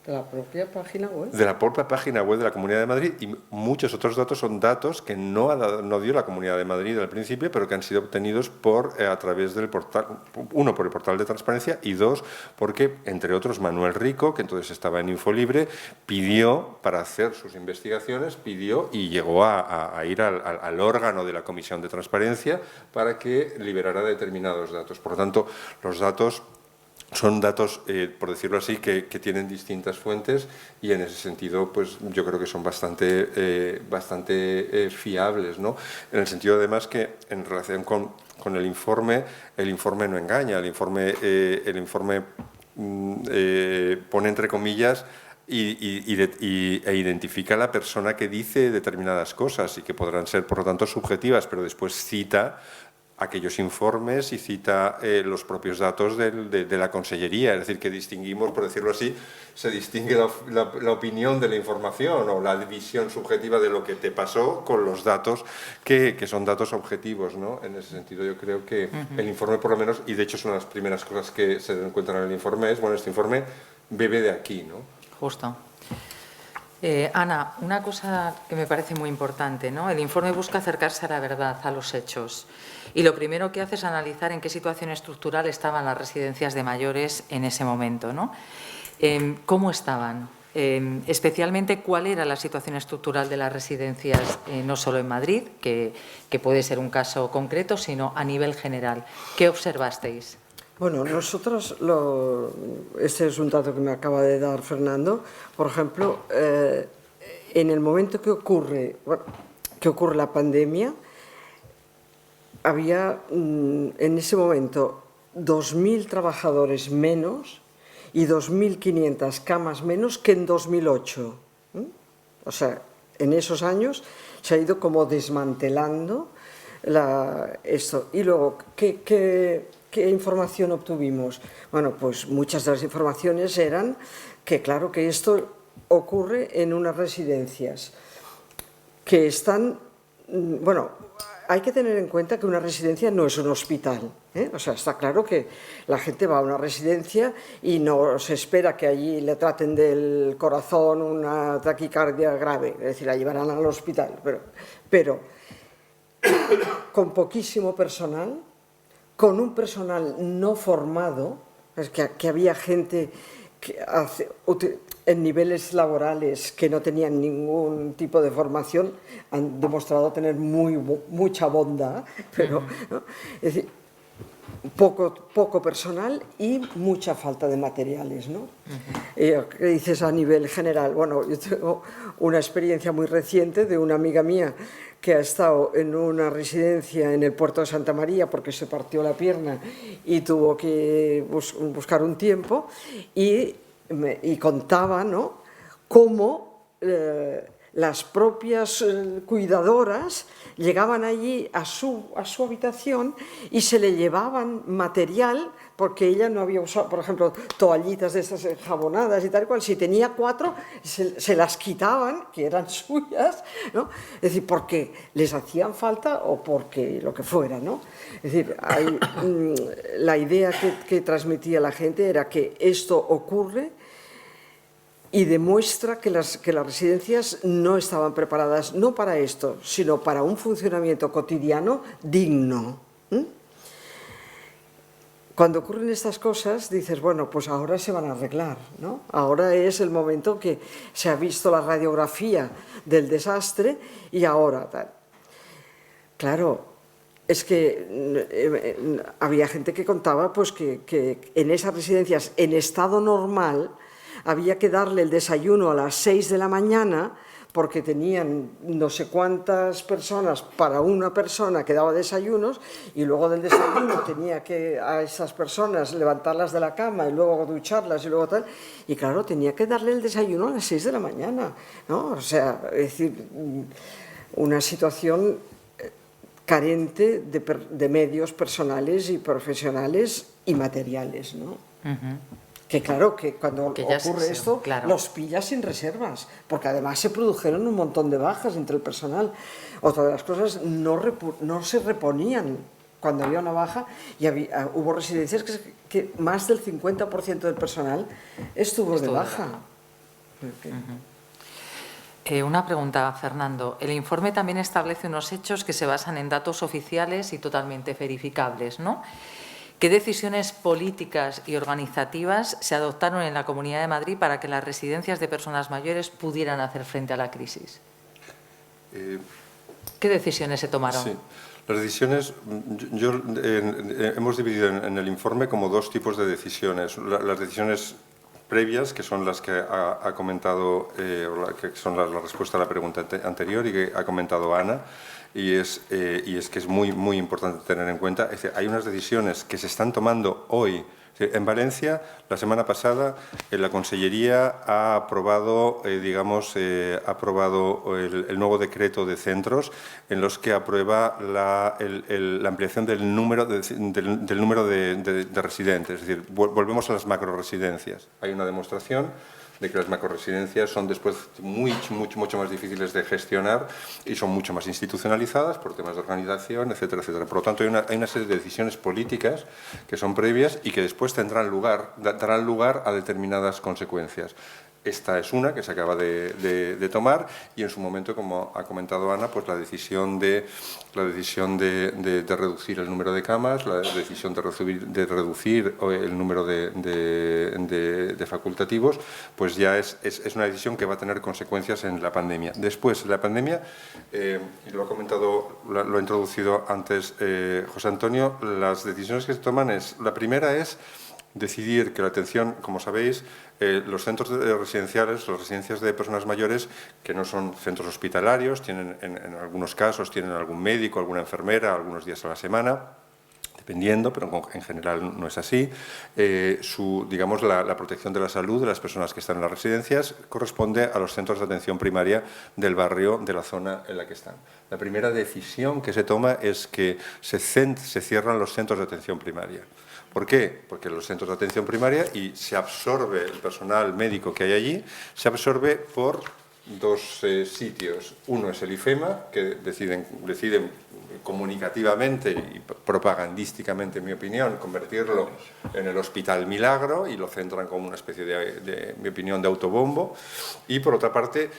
De la propia página web. De la propia página web de la Comunidad de Madrid, y muchos otros datos son datos que no dio la Comunidad de Madrid al principio, pero que han sido obtenidos a través del portal, uno por el portal de transparencia y dos porque, entre otros, Manuel Rico, que entonces estaba en Infolibre, pidió para hacer sus investigaciones, y llegó a ir al órgano de la Comisión de Transparencia para que liberara determinados datos. Por lo tanto, los datos son datos, por decirlo así, que tienen distintas fuentes, y en ese sentido pues yo creo que son bastante fiables, ¿no? En el sentido además que en relación con el informe no engaña, el informe pone entre comillas e identifica a la persona que dice determinadas cosas y que podrán ser por lo tanto subjetivas, pero después cita aquellos informes y cita los propios datos de la Consellería, es decir, que distinguimos, por decirlo así, se distingue la opinión de la información o la visión subjetiva de lo que te pasó con los datos que son datos objetivos, ¿no? En ese sentido yo creo que el informe por lo menos, y de hecho es una de las primeras cosas que se encuentran en el informe, es, bueno, este informe bebe de aquí, ¿no? Justo. Ana, una cosa que me parece muy importante, ¿no? El informe busca acercarse a la verdad, a los hechos. Y lo primero que hace es analizar en qué situación estructural estaban las residencias de mayores en ese momento, ¿no? ¿Cómo estaban? Especialmente, ¿cuál era la situación estructural de las residencias, no solo en Madrid, que puede ser un caso concreto, sino a nivel general? ¿Qué observasteis? Bueno, nosotros, este es un dato que me acaba de dar Fernando, por ejemplo, en el momento que ocurre la pandemia, había en ese momento 2.000 trabajadores menos y 2.500 camas menos que en 2008. O sea, en esos años se ha ido como desmantelando esto. Y luego, ¿qué información obtuvimos? Bueno, pues muchas de las informaciones eran que, claro, que esto ocurre en unas residencias que están, bueno, hay que tener en cuenta que una residencia no es un hospital, ¿eh? O sea, está claro que la gente va a una residencia y no se espera que allí le traten del corazón una taquicardia grave, es decir, la llevarán al hospital, pero con poquísimo personal, con un personal no formado, es que había gente en niveles laborales que no tenían ningún tipo de formación, han demostrado tener mucha bondad, pero ¿no? Es decir, poco personal y mucha falta de materiales, ¿no? ¿Qué dices a nivel general? Bueno, yo tengo una experiencia muy reciente de una amiga mía que ha estado en una residencia en el puerto de Santa María porque se partió la pierna y tuvo que buscar un tiempo, y contaba, ¿no?, cómo las propias cuidadoras llegaban allí a su habitación y se le llevaban material, porque ella no había usado, por ejemplo, toallitas de estas jabonadas y tal cual. Si tenía 4, se las quitaban, que eran suyas, ¿no? Es decir, porque les hacían falta o porque lo que fuera, ¿no? Es decir, la idea que transmitía la gente era que esto ocurre y demuestra que las residencias no estaban preparadas, no para esto, sino para un funcionamiento cotidiano digno. Cuando ocurren estas cosas, dices, bueno, pues ahora se van a arreglar, ¿no? Ahora es el momento que se ha visto la radiografía del desastre y ahora tal. Claro, es que había gente que contaba pues que en esas residencias, en estado normal, había que darle el desayuno a las 6 de la mañana porque tenían no sé cuántas personas para una persona que daba desayunos, y luego del desayuno tenía que a esas personas levantarlas de la cama y luego ducharlas y luego tal, y claro, tenía que darle el desayuno a las 6 de la mañana, ¿no? O sea, es decir, una situación carente de medios personales y profesionales y materiales, ¿no? Que claro, que cuando ocurre esto, claro, los pillas sin reservas, porque además se produjeron un montón de bajas entre el personal. Otra de las cosas, no se reponían cuando había una baja, y hubo residencias que más del 50% del personal estuvo de baja. Una pregunta, Fernando. El informe también establece unos hechos que se basan en datos oficiales y totalmente verificables, ¿no? ¿Qué decisiones políticas y organizativas se adoptaron en la Comunidad de Madrid para que las residencias de personas mayores pudieran hacer frente a la crisis? ¿Qué decisiones se tomaron? Sí. Las decisiones, hemos dividido en el informe como dos tipos de decisiones. Las decisiones previas, que son las que ha comentado, que son la respuesta a la pregunta anterior y que ha comentado Ana, y es que es muy importante tener en cuenta. Es decir, hay unas decisiones que se están tomando hoy. En Valencia, la semana pasada, la Consellería ha aprobado, el nuevo decreto de centros en los que aprueba la ampliación del número de residentes. Es decir, volvemos a las macroresidencias. Hay una demostración de que las macroresidencias son después mucho más difíciles de gestionar y son mucho más institucionalizadas por temas de organización, etcétera, etcétera. Por lo tanto, hay una serie de decisiones políticas que son previas y que después darán lugar a determinadas consecuencias. Esta es una que se acaba de tomar y en su momento, como ha comentado Ana, pues la decisión de reducir el número de camas, la decisión de reducir el número de facultativos, pues ya es una decisión que va a tener consecuencias en la pandemia. Después, la pandemia, y lo ha introducido antes José Antonio, las decisiones que se toman la primera es decidir que la atención, como sabéis, los centros residenciales, las residencias de personas mayores, que no son centros hospitalarios, tienen en algunos casos tienen algún médico, alguna enfermera, algunos días a la semana, dependiendo, pero en general no es así. La protección de la salud de las personas que están en las residencias corresponde a los centros de atención primaria del barrio, de la zona en la que están. La primera decisión que se toma es que se cierran los centros de atención primaria. ¿Por qué? Porque los centros de atención primaria y se absorbe el personal médico que hay allí, se absorbe por dos sitios. Uno es el IFEMA, que deciden comunicativamente y propagandísticamente, en mi opinión, convertirlo en el Hospital Milagro y lo centran como una especie de mi opinión, de autobombo. Y por otra parte,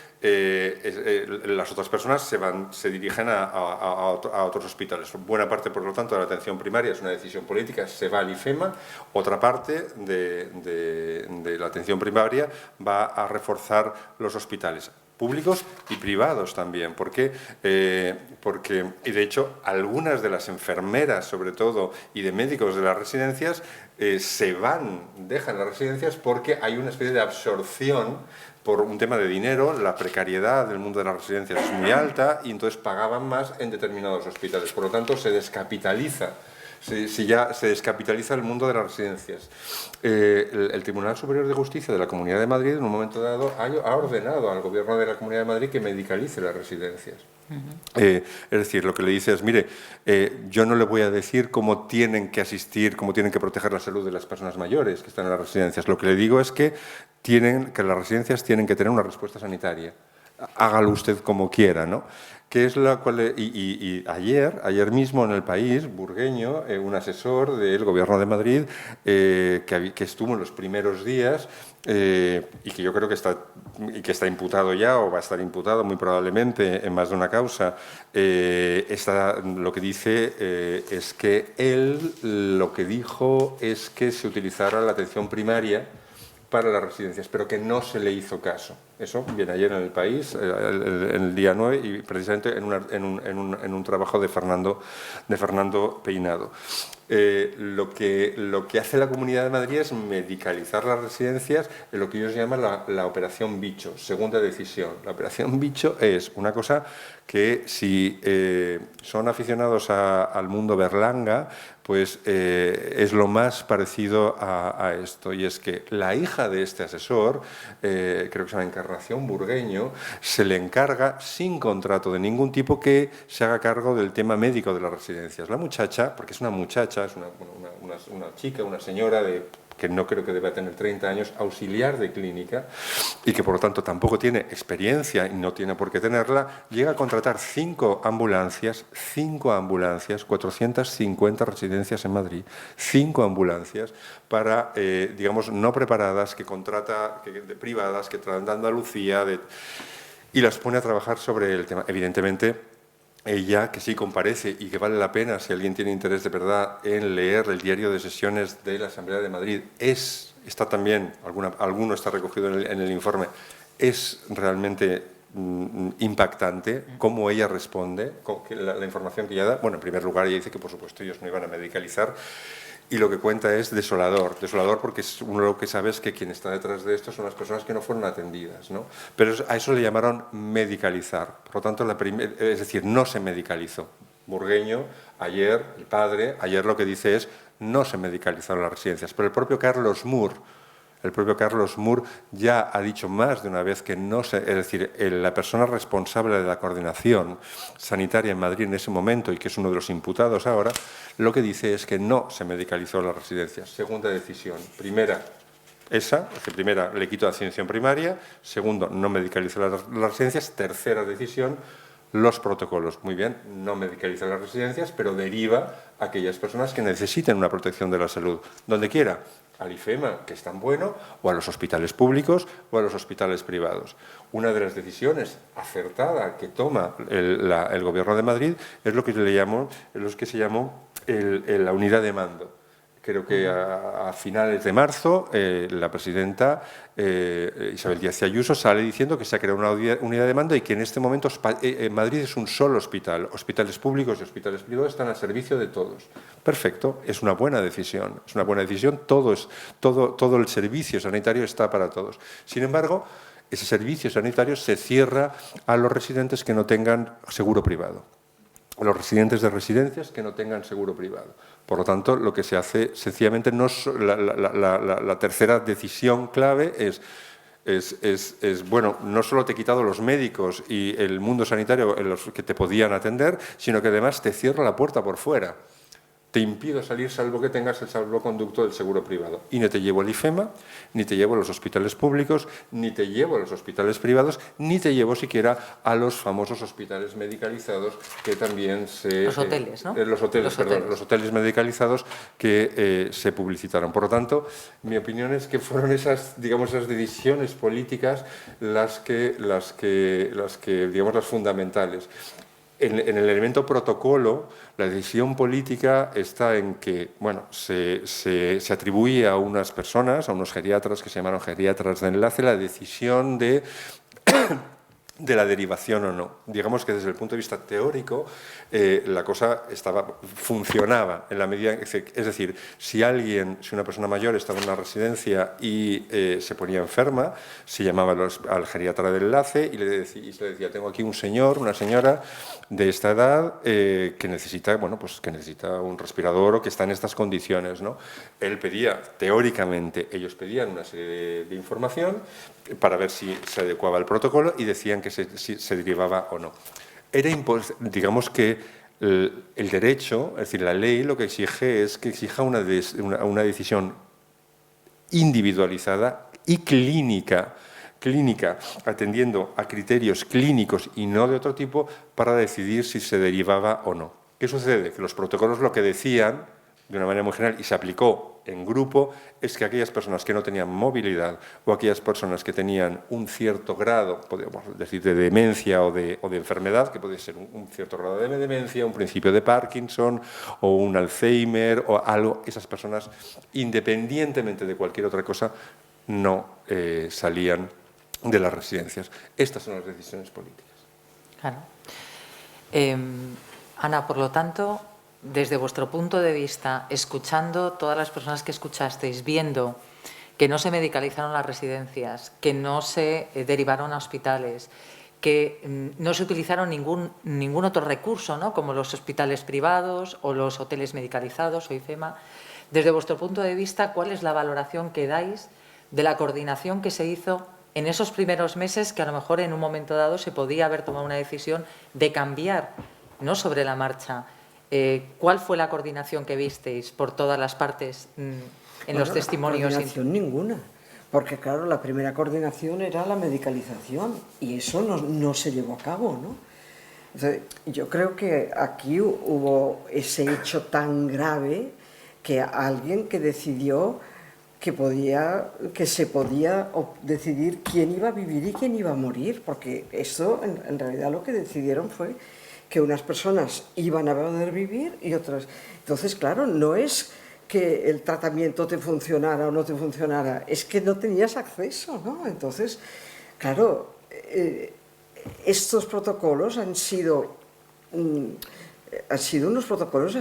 las otras personas se dirigen a otros hospitales. Buena parte, por lo tanto, de la atención primaria es una decisión política, se va al IFEMA. Otra parte de la atención primaria va a reforzar los hospitales públicos y privados también. ¿Por qué? Y de hecho, algunas de las enfermeras, sobre todo, y de médicos de las residencias, dejan las residencias porque hay una especie de absorción por un tema de dinero. La precariedad del mundo de las residencias es muy alta y entonces pagaban más en determinados hospitales. Por lo tanto, se descapitaliza. Se descapitaliza el mundo de las residencias. El Tribunal Superior de Justicia de la Comunidad de Madrid, en un momento dado, ha ordenado al Gobierno de la Comunidad de Madrid que medicalice las residencias. Es decir, lo que le dice es, mire, yo no le voy a decir cómo tienen que asistir, cómo tienen que proteger la salud de las personas mayores que están en las residencias. Lo que le digo es que las residencias tienen que tener una respuesta sanitaria. Hágalo usted como quiera, ¿no? Que es la cual, ayer mismo en El País, Burgueño, un asesor del Gobierno de Madrid, que estuvo en los primeros días y que yo creo que está imputado ya o va a estar imputado muy probablemente en más de una causa, lo que dice es que él lo que dijo es que se utilizara la atención primaria para las residencias, pero que no se le hizo caso. Eso viene ayer en El País, el día 9, y precisamente en un trabajo de Fernando Peinado. Lo que hace la Comunidad de Madrid es medicalizar las residencias en lo que ellos llaman la operación bicho, segunda decisión. La operación bicho es una cosa que, si son aficionados al mundo berlanga, pues es lo más parecido a esto, y es que la hija de este asesor, creo que se llama Encarnación Burgueño, se le encarga, sin contrato de ningún tipo, que se haga cargo del tema médico de las residencias. La muchacha, porque es una muchacha, es una chica, una señora de que no creo que deba tener 30 años, auxiliar de clínica, y que por lo tanto tampoco tiene experiencia y no tiene por qué tenerla, llega a contratar 5 ambulancias, 450 residencias en Madrid, 5 ambulancias para, digamos, no preparadas, que contrata, privadas, que traen de Andalucía, y las pone a trabajar sobre el tema. Evidentemente, ella, que sí comparece y que vale la pena, si alguien tiene interés de verdad en leer el diario de sesiones de la Asamblea de Madrid, está también, alguno está recogido en el informe, es realmente impactante cómo ella responde, la información que ella da. Bueno, en primer lugar, ella dice que por supuesto ellos no iban a medicalizar, y lo que cuenta es desolador porque uno lo que sabe es que quien está detrás de esto son las personas que no fueron atendidas, ¿no? Pero a eso le llamaron medicalizar. Por lo tanto, es decir, no se medicalizó. Burgueño, el padre, lo que dice es no se medicalizaron las residencias. Pero el propio Carlos Moore ya ha dicho más de una vez que no se... Es decir, la persona responsable de la coordinación sanitaria en Madrid en ese momento, y que es uno de los imputados ahora, lo que dice es que no se medicalizó las residencias. Segunda decisión. Primera, le quito la atención primaria. Segundo, no medicalizó las residencias. Tercera decisión, los protocolos. Muy bien, no medicaliza las residencias, pero deriva a aquellas personas que necesiten una protección de la salud, donde quiera, al IFEMA, que es tan bueno, o a los hospitales públicos o a los hospitales privados. Una de las decisiones acertada que toma el Gobierno de Madrid es lo que se llamó la unidad de mando. Creo que a finales de marzo la presidenta Isabel Díaz Ayuso sale diciendo que se ha creado una unidad de mando y que en este momento Madrid es un solo hospital. Hospitales públicos y hospitales privados están al servicio de todos. Perfecto, es una buena decisión. Es una buena decisión. Todo el servicio sanitario está para todos. Sin embargo, ese servicio sanitario se cierra a los residentes que no tengan seguro privado. A los residentes de residencias que no tengan seguro privado. Por lo tanto, lo que se hace, sencillamente, la tercera decisión clave bueno, no solo te he quitado los médicos y el mundo sanitario en los que te podían atender, sino que además te cierro la puerta por fuera. Te impido salir salvo que tengas el salvoconducto del seguro privado. Y no te llevo al IFEMA, ni te llevo a los hospitales públicos, ni te llevo a los hospitales privados, ni te llevo siquiera a los famosos hospitales medicalizados que también Los hoteles, ¿no? Los hoteles medicalizados que se publicitaron. Por lo tanto, mi opinión es que fueron esas decisiones políticas las fundamentales. En el elemento protocolo, la decisión política está en que, bueno, se atribuye a unas personas, a unos geriatras que se llamaron geriatras de enlace, la decisión de la derivación o no. Digamos que desde el punto de vista teórico la cosa funcionaba en la medida, es decir, si una persona mayor estaba en una residencia y se ponía enferma, se llamaba al geriatra de enlace y se le decía, tengo aquí un señor, una señora de esta edad que necesita, que necesita un respirador o que está en estas condiciones, ¿no? Él pedía, teóricamente, ellos pedían una serie de información para ver si se adecuaba al protocolo y decían que se derivaba o no. Digamos que el derecho, es decir, la ley lo que exige es que exija una decisión individualizada y clínica, atendiendo a criterios clínicos y no de otro tipo para decidir si se derivaba o no. ¿Qué sucede? Que los protocolos lo que decían, de una manera muy general, y se aplicó en grupo, es que aquellas personas que no tenían movilidad o aquellas personas que tenían un cierto grado, podríamos decir, de demencia o de enfermedad, que puede ser un cierto grado de demencia, un principio de Parkinson o un Alzheimer o algo, esas personas, independientemente de cualquier otra cosa, no salían de las residencias. Estas son las decisiones políticas. Claro. Ana, por lo tanto, desde vuestro punto de vista, escuchando todas las personas que escuchasteis, viendo que no se medicalizaron las residencias, que no se derivaron a hospitales, que no se utilizaron ningún otro recurso, ¿no?, como los hospitales privados o los hoteles medicalizados o IFEMA, desde vuestro punto de vista, ¿cuál es la valoración que dais de la coordinación que se hizo en esos primeros meses, que a lo mejor en un momento dado se podía haber tomado una decisión de cambiar, no sobre la marcha? ¿Cuál fue la coordinación que visteis por todas las partes en los testimonios. Coordinación ninguna, porque claro, la primera coordinación era la medicalización y eso no se llevó a cabo, ¿no? Entonces, yo creo que aquí hubo ese hecho tan grave que alguien que decidió que se podía decidir quién iba a vivir y quién iba a morir, porque eso en realidad lo que decidieron fue que unas personas iban a poder vivir y otras. Entonces, claro, no es que el tratamiento te funcionara o no te funcionara, es que no tenías acceso, ¿no? Entonces, claro, estos protocolos han sido unos protocolos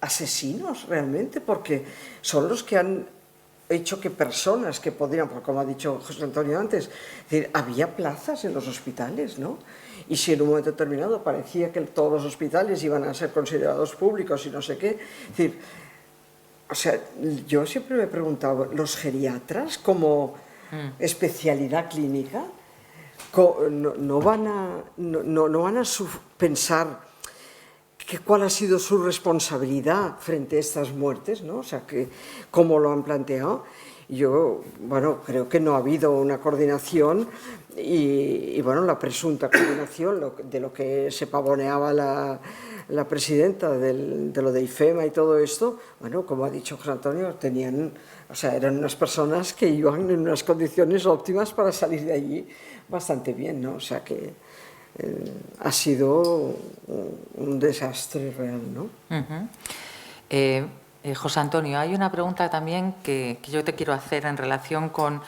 asesinos realmente, porque son los que han hecho que personas que podrían, como ha dicho José Antonio antes, es decir, había plazas en los hospitales, ¿no? Y si en un momento determinado parecía que todos los hospitales iban a ser considerados públicos y no sé qué, es decir, o sea, yo siempre me he preguntado, ¿los geriatras como especialidad clínica no van a pensar cuál ha sido su responsabilidad frente a estas muertes, ¿no? O sea, cómo lo han planteado? Yo, bueno, creo que no ha habido una coordinación y bueno, la presunta coordinación de lo que se pavoneaba la presidenta de lo de IFEMA y todo esto, bueno, como ha dicho José Antonio, eran unas personas que iban en unas condiciones óptimas para salir de allí bastante bien, ¿no? O sea que ha sido un desastre real, ¿no? José Antonio, hay una pregunta también que yo te quiero hacer en relación con,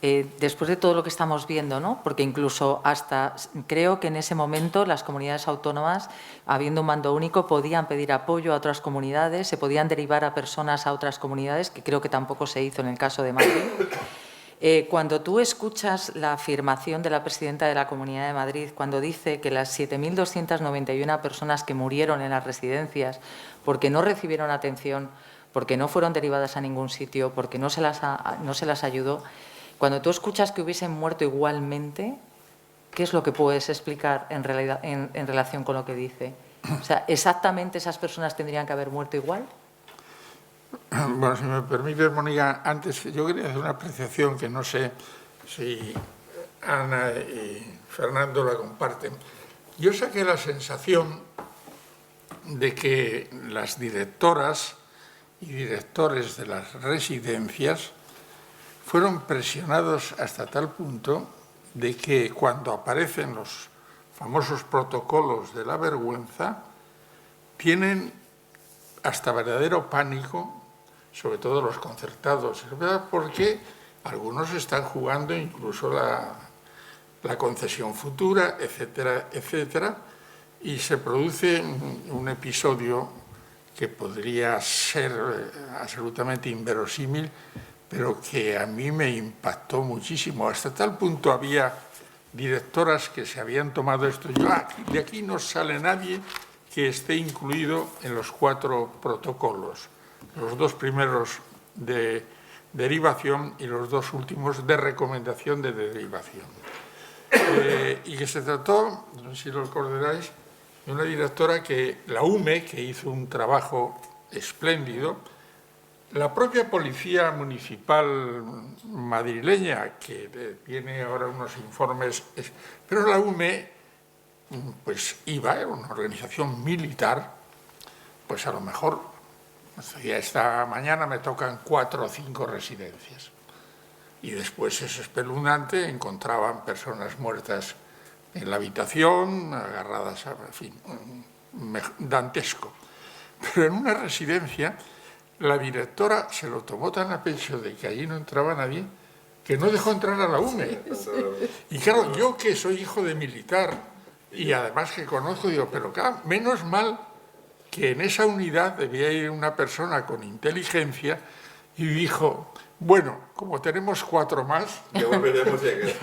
después de todo lo que estamos viendo, ¿no? Porque incluso hasta creo que en ese momento las comunidades autónomas, habiendo un mando único, podían pedir apoyo a otras comunidades, se podían derivar a personas a otras comunidades, que creo que tampoco se hizo en el caso de Madrid. Cuando tú escuchas la afirmación de la presidenta de la Comunidad de Madrid, cuando dice que las 7.291 personas que murieron en las residencias porque no recibieron atención, porque no fueron derivadas a ningún sitio, porque no se las ayudó, cuando tú escuchas que hubiesen muerto igualmente, ¿qué es lo que puedes explicar en relación con lo que dice? O sea, ¿exactamente esas personas tendrían que haber muerto igual? Bueno, si me permite, Mónica, antes yo quería hacer una apreciación que no sé si Ana y Fernando la comparten. Yo saqué la sensación de que las directoras y directores de las residencias fueron presionados hasta tal punto de que cuando aparecen los famosos protocolos de la vergüenza, tienen hasta verdadero pánico, sobre todo los concertados, porque algunos están jugando incluso la concesión futura, etcétera, etcétera, y se produce un episodio que podría ser absolutamente inverosímil, pero que a mí me impactó muchísimo. Hasta tal punto había directoras que se habían tomado esto y yo, de aquí no sale nadie que esté incluido en los 4 protocolos, los 2 primeros de derivación y los 2 últimos de recomendación de derivación. Y que se trató, no sé si lo recordaréis, de una directora la UME, que hizo un trabajo espléndido, la propia policía municipal madrileña, que tiene ahora unos informes, pero la UME, pues era una organización militar, pues a lo mejor, esta mañana me tocan 4 o 5 residencias. Y después es espeluznante, encontraban personas muertas en la habitación, agarradas, en fin, dantesco. Pero en una residencia, la directora se lo tomó tan a pecho de que allí no entraba nadie, que no dejó entrar a la UME. Y claro, yo que soy hijo de militar, y además que conozco, digo, pero claro, menos mal que en esa unidad debía ir una persona con inteligencia y dijo, bueno, como tenemos 4 más, ya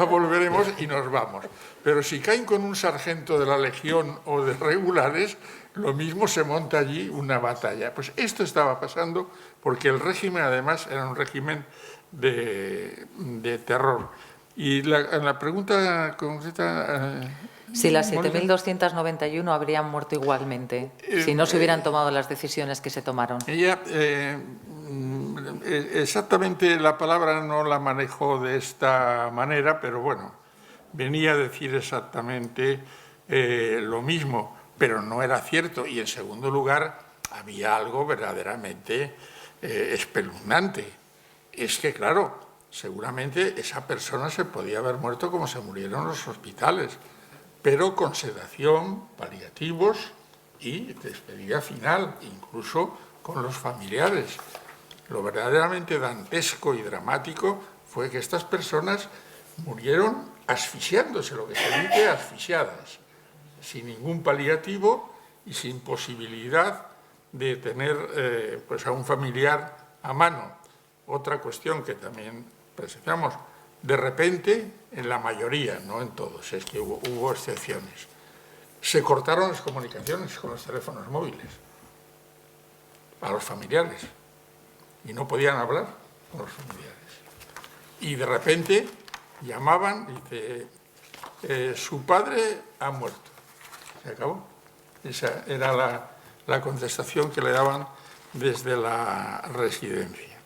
volveremos y nos vamos. Pero si caen con un sargento de la Legión o de regulares, lo mismo se monta allí una batalla. Pues esto estaba pasando porque el régimen, además, era un régimen de terror. Y la pregunta concreta... Si las 7.291 habrían muerto igualmente, si no se hubieran tomado las decisiones que se tomaron. Ella exactamente la palabra no la manejo de esta manera, pero bueno, venía a decir exactamente lo mismo, pero no era cierto. Y en segundo lugar, había algo verdaderamente espeluznante. Es que, claro, seguramente esa persona se podía haber muerto como se murieron los hospitales, pero con sedación, paliativos y despedida final, incluso con los familiares. Lo verdaderamente dantesco y dramático fue que estas personas murieron asfixiándose, lo que se dice asfixiadas, sin ningún paliativo y sin posibilidad de tener pues a un familiar a mano. Otra cuestión que también presenciamos, de repente, en la mayoría, no en todos, es que hubo excepciones, se cortaron las comunicaciones con los teléfonos móviles a los familiares y no podían hablar con los familiares. Y de repente llamaban y dice, su padre ha muerto. Se acabó. Esa era la contestación que le daban desde la residencia.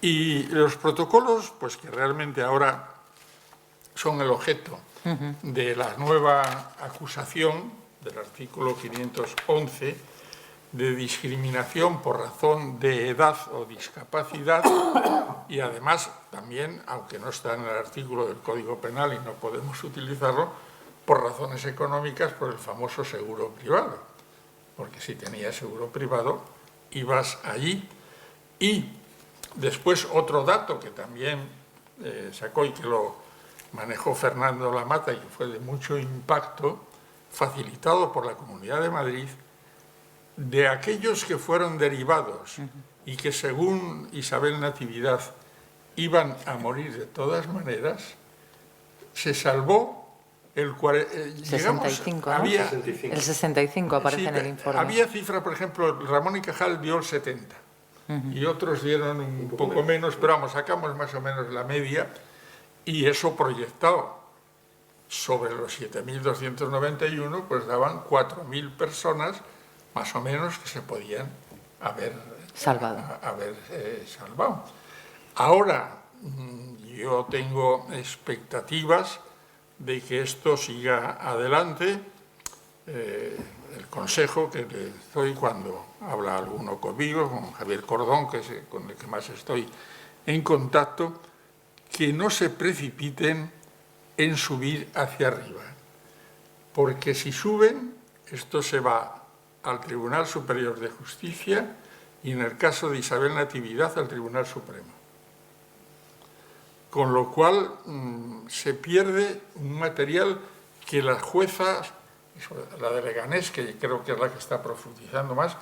Y los protocolos, pues que realmente ahora son el objeto de la nueva acusación del artículo 511 de discriminación por razón de edad o discapacidad, y además también, aunque no está en el artículo del Código Penal y no podemos utilizarlo, por razones económicas, por el famoso seguro privado. Porque si tenías seguro privado, ibas allí. Y después otro dato que también sacó y que lo manejó Fernando Lamata y que fue de mucho impacto, facilitado por la Comunidad de Madrid, de aquellos que fueron derivados y que según Isabel Natividad iban a morir de todas maneras, se salvó el 65, ¿no? había, el 65 aparece sí, en el informe. Había cifra, por ejemplo, Ramón y Cajal dio el 70 y otros dieron un poco menos, pero vamos, sacamos más o menos la media y eso proyectado sobre los 7.291, pues daban 4.000 personas más o menos que se podían haber salvado. Ahora yo tengo expectativas de que esto siga adelante. El consejo que le doy cuando habla alguno conmigo, con Javier Cordón, que es con el que más estoy en contacto, que no se precipiten en subir hacia arriba, porque si suben, esto se va al Tribunal Superior de Justicia y en el caso de Isabel Natividad al Tribunal Supremo. Con lo cual se pierde un material que las juezas, la de Leganés, que creo que es la que está profundizando más,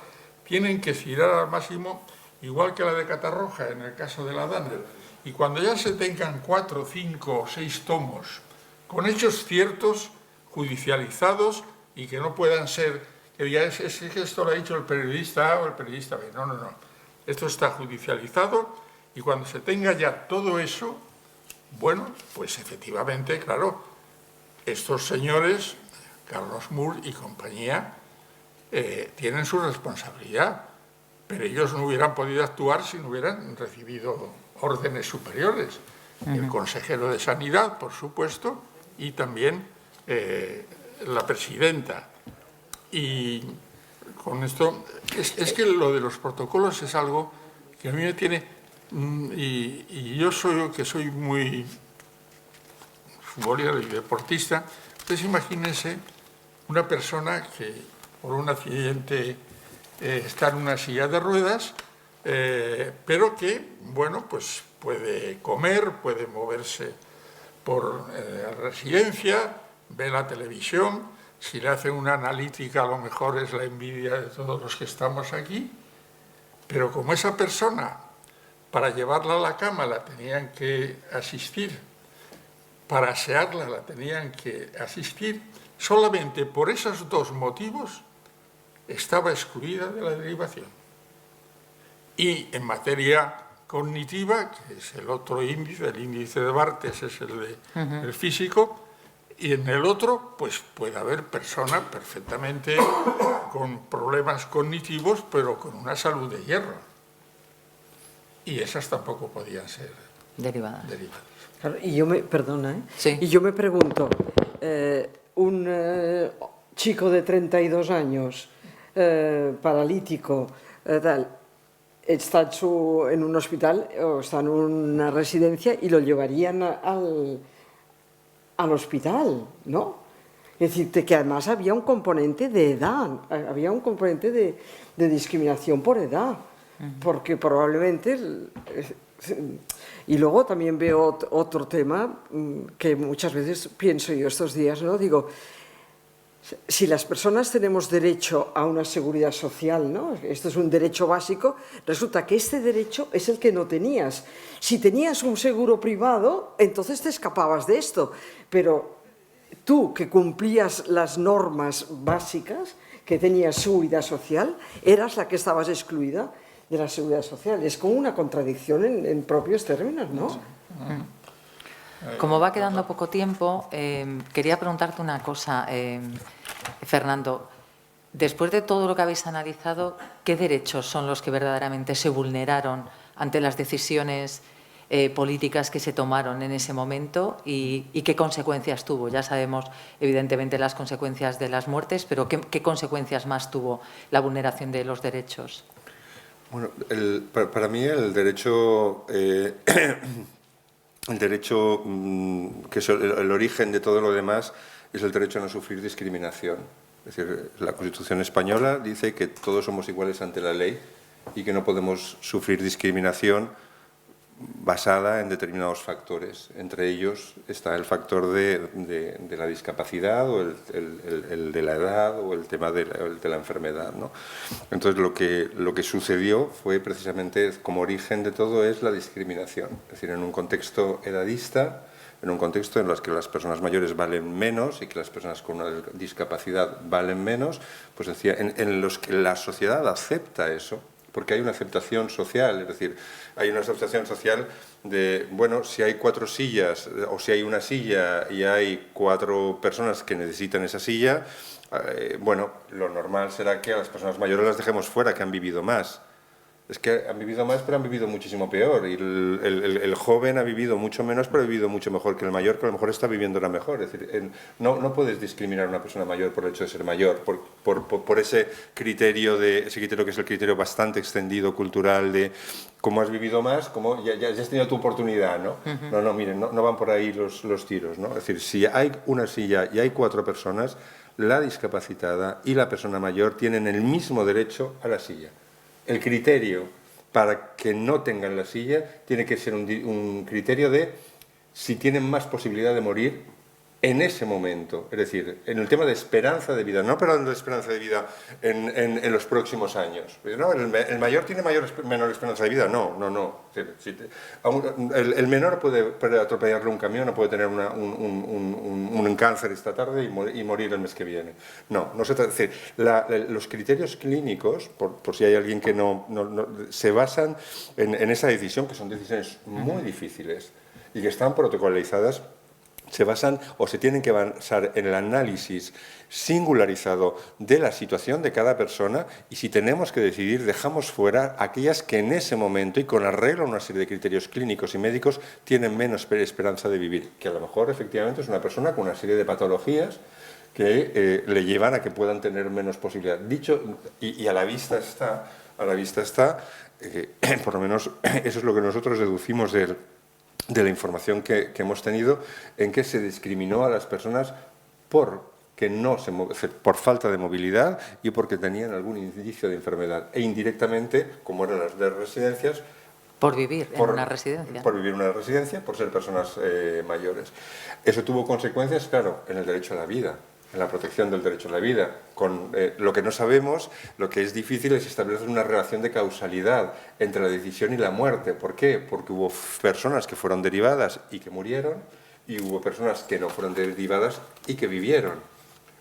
tienen que estirar al máximo, igual que la de Catarroja en el caso de la Dander. Y cuando ya se tengan 4, 5 o 6 tomos con hechos ciertos, judicializados y que no puedan ser, que digan, es que esto lo ha dicho el periodista A o el periodista B. No, no, no. Esto está judicializado y cuando se tenga ya todo eso, bueno, pues efectivamente, claro, estos señores, Carlos Moore y compañía, tienen su responsabilidad, pero ellos no hubieran podido actuar si no hubieran recibido órdenes superiores. El consejero de Sanidad, por supuesto, y también la presidenta. Y con esto, es que lo de los protocolos es algo que a mí me tiene... Y yo soy muy futbolero y deportista. Entonces imagínense una persona que por un accidente está en una silla de ruedas, pero que, bueno, pues puede comer, puede moverse por la residencia, ve la televisión. Si le hacen una analítica, a lo mejor es la envidia de todos los que estamos aquí, pero como esa persona, para llevarla a la cama la tenían que asistir, para asearla la tenían que asistir, solamente por esos dos motivos estaba excluida de la derivación. Y en materia cognitiva, que es el otro índice, el índice de Bartes es el físico, y en el otro pues puede haber personas perfectamente con problemas cognitivos, pero con una salud de hierro. y esas tampoco podían ser Derivadas. derivadas. Claro, y yo me, perdona, ¿eh? Sí. Y yo me pregunto, un chico de 32 años, paralítico, tal, está en un hospital o está en una residencia y lo llevarían al hospital, ¿no? Es decir, que además había un componente de edad, había un componente de discriminación por edad, porque probablemente... Y luego también veo otro tema que muchas veces pienso yo estos días, ¿no? Digo, si las personas tenemos derecho a una seguridad social, ¿no? Esto es un derecho básico, resulta que este derecho es el que no tenías. Si tenías un seguro privado, entonces te escapabas de esto, pero tú que cumplías las normas básicas, que tenías seguridad social, eras la que estabas excluida de la seguridad social. Es como una contradicción en propios términos, ¿no? Como va quedando poco tiempo, quería preguntarte una cosa, Fernando. Después de todo lo que habéis analizado, ¿qué derechos son los que verdaderamente se vulneraron ante las decisiones políticas que se tomaron en ese momento y qué consecuencias tuvo? Ya sabemos, evidentemente, las consecuencias de las muertes, pero ¿qué consecuencias más tuvo la vulneración de los derechos? Bueno, para mí el derecho, que es el origen de todo lo demás, es el derecho a no sufrir discriminación. Es decir, la Constitución española dice que todos somos iguales ante la ley y que no podemos sufrir discriminación basada en determinados factores. Entre ellos está el factor de la discapacidad o el de la edad o el tema de la enfermedad, ¿no? Entonces lo que sucedió fue precisamente, como origen de todo, es la discriminación. Es decir, en un contexto edadista, en un contexto en el que las personas mayores valen menos y que las personas con una discapacidad valen menos, pues decía, en los que la sociedad acepta eso, porque hay una aceptación social, es decir, hay una aceptación social de, bueno, si hay 4 sillas o si hay una silla y hay 4 personas que necesitan esa silla, bueno, lo normal será que a las personas mayores las dejemos fuera, que han vivido más. Es que han vivido más, pero han vivido muchísimo peor. Y el joven ha vivido mucho menos, pero ha vivido mucho mejor que el mayor, que a lo mejor está viviendo la mejor. Es decir, no puedes discriminar a una persona mayor por el hecho de ser mayor, por ese criterio que es el criterio bastante extendido, cultural, de cómo has vivido más, como ya has tenido tu oportunidad, ¿no? No, miren, no van por ahí los tiros, ¿no? Es decir, si hay una silla y hay 4 personas, la discapacitada y la persona mayor tienen el mismo derecho a la silla. El criterio para que no tengan la silla tiene que ser un criterio de si tienen más posibilidad de morir en ese momento. Es decir, en el tema de esperanza de vida, no hablando de esperanza de vida en los próximos años. No, el mayor tiene menor esperanza de vida. No. El menor puede atropellarle un camión o puede tener un cáncer esta tarde y morir el mes que viene. No se trata. Es decir, los criterios clínicos, por si hay alguien que no se basan en esa decisión, que son decisiones muy difíciles y que están protocolizadas, se basan o se tienen que basar en el análisis singularizado de la situación de cada persona, y si tenemos que decidir, dejamos fuera aquellas que en ese momento y con arreglo a una serie de criterios clínicos y médicos tienen menos esperanza de vivir, que a lo mejor efectivamente es una persona con una serie de patologías que le llevan a que puedan tener menos posibilidad. Dicho, y a la vista está, por lo menos eso es lo que nosotros deducimos de la información que hemos tenido, en que se discriminó a las personas por falta de movilidad y porque tenían algún indicio de enfermedad, e indirectamente, como eran las de residencias, por vivir en una residencia. Por vivir en una residencia, por ser personas mayores. Eso tuvo consecuencias, claro, en el derecho a la vida, en la protección del derecho a la vida. Lo que no sabemos, lo que es difícil es establecer una relación de causalidad entre la decisión y la muerte. ¿Por qué? Porque hubo personas que fueron derivadas y que murieron, y hubo personas que no fueron derivadas y que vivieron.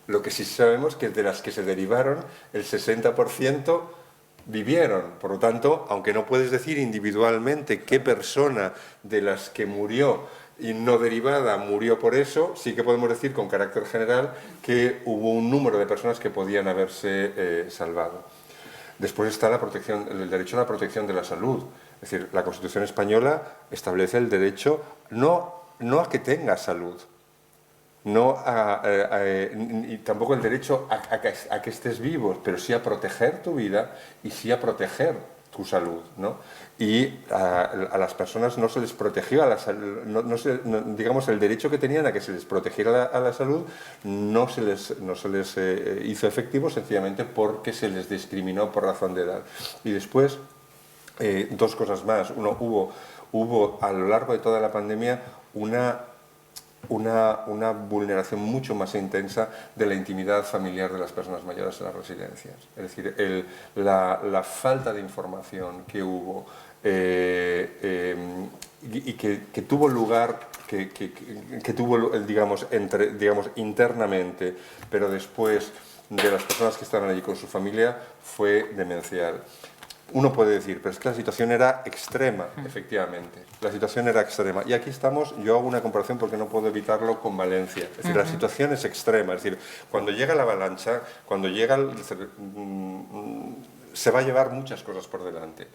Lo que sí sabemos es que de las que se derivaron, el 60% vivieron. Por lo tanto, aunque no puedes decir individualmente qué persona de las que murió y no derivada murió por eso, sí que podemos decir con carácter general que hubo un número de personas que podían haberse salvado. Después está el derecho a la protección de la salud. Es decir, la Constitución española establece el derecho no a que tengas salud, y tampoco el derecho a que estés vivo, pero sí a proteger tu vida y sí a proteger tu salud, ¿no? Y a las personas no se les protegió digamos, el derecho que tenían a que se les protegiera a la salud no se les hizo efectivo, sencillamente porque se les discriminó por razón de edad. Y después, dos cosas más. Uno, hubo a lo largo de toda la pandemia una vulneración mucho más intensa de la intimidad familiar de las personas mayores en las residencias. Es decir, la falta de información que hubo y que tuvo lugar, que tuvo, digamos, internamente, pero después de las personas que estaban allí con su familia, fue demencial. Uno puede decir, pero es que la situación era extrema, efectivamente. La situación era extrema. Y aquí estamos, yo hago una comparación porque no puedo evitarlo con Valencia. Es decir, la situación es extrema. Es decir, cuando llega la avalancha, se va a llevar muchas cosas por delante.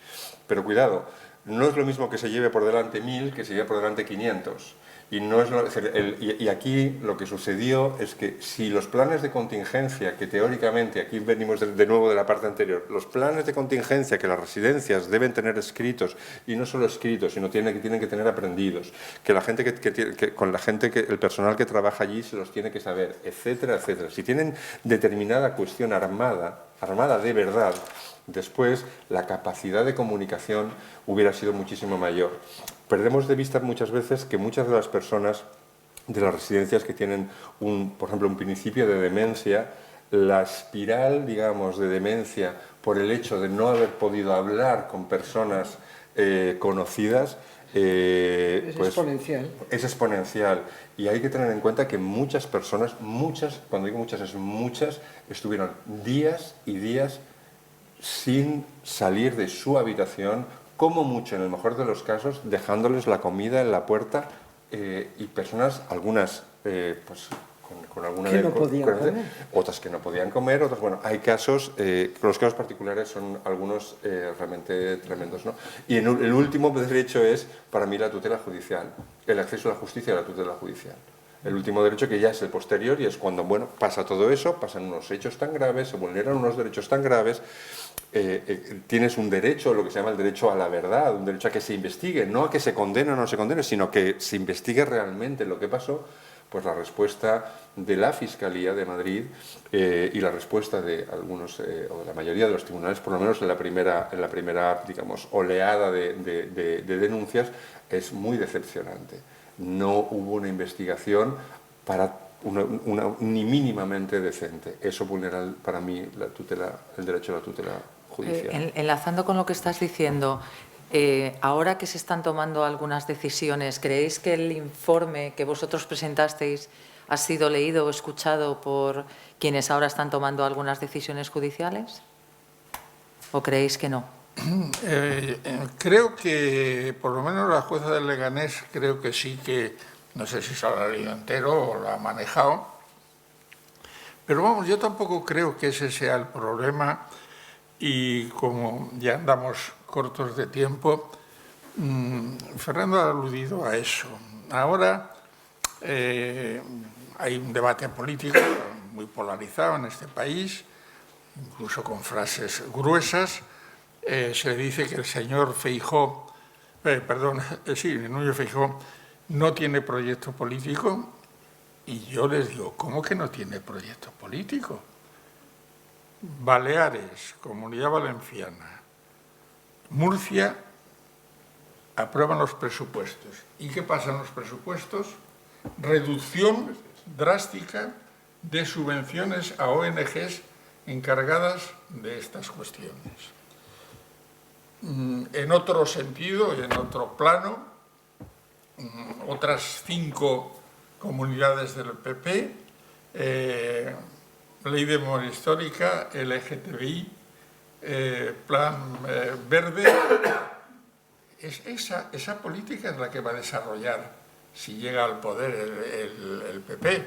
Pero cuidado, no es lo mismo que se lleve por delante 1000 que se lleve por delante 500. Y aquí lo que sucedió es que si los planes de contingencia, que teóricamente, aquí venimos de nuevo de la parte anterior, los planes de contingencia que las residencias deben tener escritos, y no solo escritos, sino tienen que tener aprendidos, que la gente el personal que trabaja allí se los tiene que saber, etcétera, etcétera. Si tienen determinada cuestión armada de verdad, después la capacidad de comunicación hubiera sido muchísimo mayor. Perdemos de vista muchas veces que muchas de las personas de las residencias que tienen, por ejemplo, un principio de demencia, la espiral, digamos, de demencia por el hecho de no haber podido hablar con personas conocidas, exponencial. Es exponencial. Y hay que tener en cuenta que muchas personas, cuando digo muchas, es muchas, estuvieron días y días sin salir de su habitación, como mucho, en el mejor de los casos, dejándoles la comida en la puerta, y personas, algunas pues con alguna que no podían comer. Otras que no podían comer, otras, bueno, hay casos, los casos particulares son algunos realmente tremendos, ¿no? Y el último derecho es, para mí, la tutela judicial, el acceso a la justicia y a la tutela judicial. El último derecho, que ya es el posterior, y es cuando, bueno, pasa todo eso, pasan unos hechos tan graves, se vulneran unos derechos tan graves, tienes un derecho, lo que se llama el derecho a la verdad, un derecho a que se investigue, no a que se condene o no se condene, sino que se investigue realmente lo que pasó. Pues la respuesta de la Fiscalía de Madrid y la respuesta de algunos, o de la mayoría de los tribunales, por lo menos en la primera digamos, oleada de denuncias, es muy decepcionante. No hubo una investigación ni mínimamente decente. Eso vulnera para mí el derecho a la tutela judicial. Enlazando con lo que estás diciendo, ahora que se están tomando algunas decisiones, ¿creéis que el informe que vosotros presentasteis ha sido leído o escuchado por quienes ahora están tomando algunas decisiones judiciales? ¿O creéis que no? Creo que, por lo menos la jueza del Leganés, creo que sí, que no sé si se lo ha leído entero o lo ha manejado, pero vamos, yo tampoco creo que ese sea el problema, y como ya andamos cortos de tiempo, Fernando ha aludido a eso. Ahora hay un debate político muy polarizado en este país, incluso con frases gruesas. Se le dice que el señor Feijóo, Núñez Feijóo, no tiene proyecto político, y yo les digo, ¿cómo que no tiene proyecto político? Baleares, Comunidad Valenciana, Murcia aprueban los presupuestos. ¿Y qué pasa en los presupuestos? Reducción drástica de subvenciones a ONGs encargadas de estas cuestiones. En otro sentido, en otro plano, otras 5 comunidades del PP, Ley de Memoria Histórica, LGTBI, Plan Verde. Esa política es la que va a desarrollar, si llega al poder, el PP.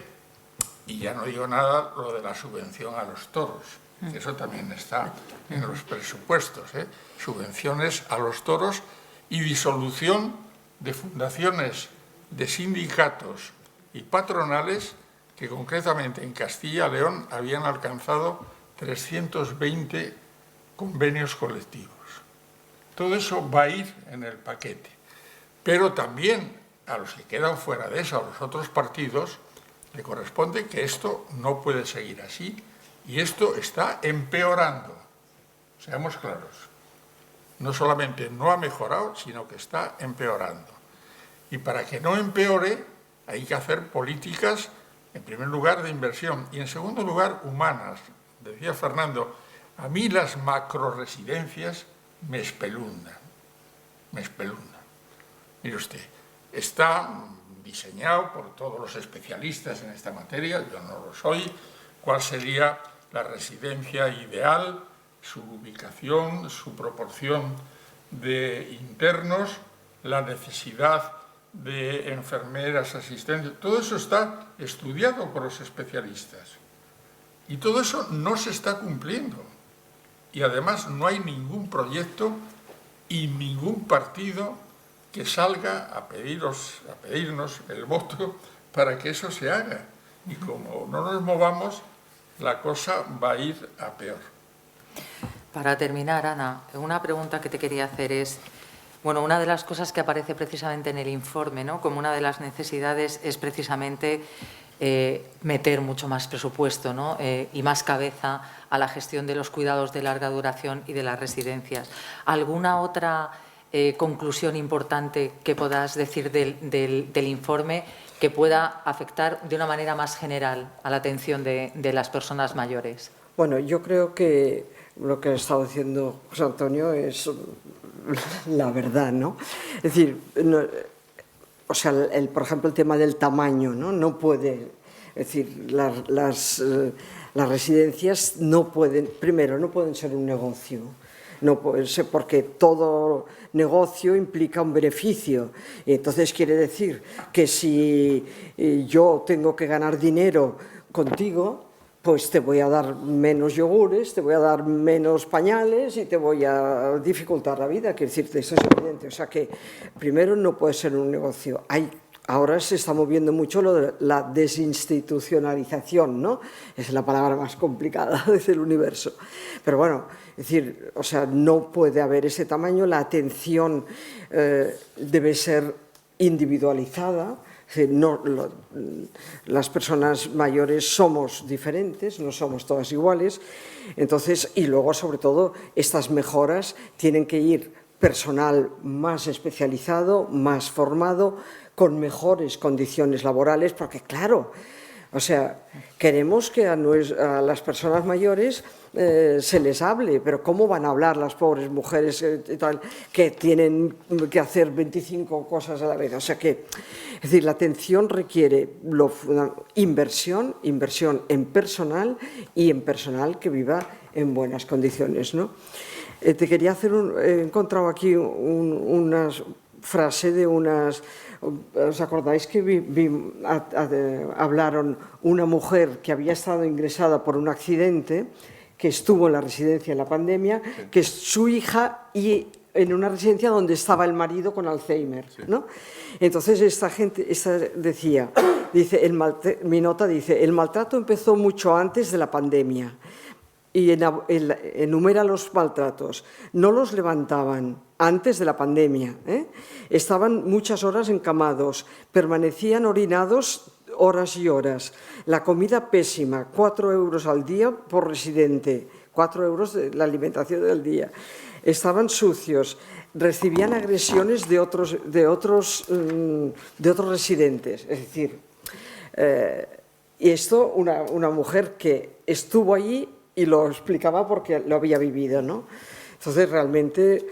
Y ya no digo nada lo de la subvención a los toros, que eso también está en los presupuestos, subvenciones a los toros, y disolución de fundaciones, de sindicatos y patronales que concretamente en Castilla y León habían alcanzado 320 convenios colectivos. Todo eso va a ir en el paquete, pero también a los que quedan fuera de eso, a los otros partidos, le corresponde que esto no puede seguir así y esto está empeorando. Seamos claros. No solamente no ha mejorado, sino que está empeorando. Y para que no empeore, hay que hacer políticas, en primer lugar, de inversión y, en segundo lugar, humanas. Decía Fernando, a mí las macroresidencias me espelundan. Me espelundan. Mire usted, está diseñado por todos los especialistas en esta materia, yo no lo soy, cuál sería la residencia ideal, su ubicación, su proporción de internos, la necesidad de enfermeras, asistentes, todo eso está estudiado por los especialistas. Y todo eso no se está cumpliendo. Y además no hay ningún proyecto y ningún partido que salga a pedirnos el voto para que eso se haga. Y como no nos movamos, la cosa va a ir a peor. Para terminar, Ana, una pregunta que te quería hacer es, bueno, una de las cosas que aparece precisamente en el informe, ¿no?, como una de las necesidades es precisamente meter mucho más presupuesto, ¿no?, y más cabeza a la gestión de los cuidados de larga duración y de las residencias. ¿Alguna otra conclusión importante que puedas decir del informe que pueda afectar de una manera más general a la atención de las personas mayores? Bueno, yo creo que lo que ha estado diciendo José Antonio es la verdad, ¿no? Es decir, no, o sea, por ejemplo, el tema del tamaño, ¿no? No puede, es decir, las residencias no pueden, primero, no pueden ser un negocio. No puede ser, porque todo negocio implica un beneficio. Y entonces quiere decir que si yo tengo que ganar dinero contigo, pues te voy a dar menos yogures, te voy a dar menos pañales y te voy a dificultar la vida. Quiero decirte, eso es evidente. O sea que, primero, no puede ser un negocio. Ahora se está moviendo mucho lo de la desinstitucionalización, ¿no? Es la palabra más complicada del universo. Pero bueno, es decir, o sea, no puede haber ese tamaño, la atención debe ser individualizada. No, las personas mayores somos diferentes, no somos todas iguales. Entonces, y luego, sobre todo, estas mejoras tienen que ir personal más especializado, más formado, con mejores condiciones laborales, porque claro, o sea, queremos que a las personas mayores se les hable, pero ¿cómo van a hablar las pobres mujeres que tienen que hacer 25 cosas a la vez? O sea que, es decir, la atención requiere inversión en personal y en personal que viva en buenas condiciones, ¿no? Te quería hacer he encontrado aquí una frase de unas... ¿Os acordáis que hablaron una mujer que había estado ingresada por un accidente, que estuvo en la residencia en la pandemia, que es su hija y en una residencia donde estaba el marido con Alzheimer, ¿no? Entonces esta decía, mi nota dice, el maltrato empezó mucho antes de la pandemia y enumera los maltratos. No los levantaban antes de la pandemia, estaban muchas horas encamados, permanecían orinados horas y horas, la comida pésima, 4 euros al día por residente, 4 euros de la alimentación del día, estaban sucios, recibían agresiones de otros residentes, es decir, y esto una mujer que estuvo allí y lo explicaba porque lo había vivido, ¿no? Entonces, realmente,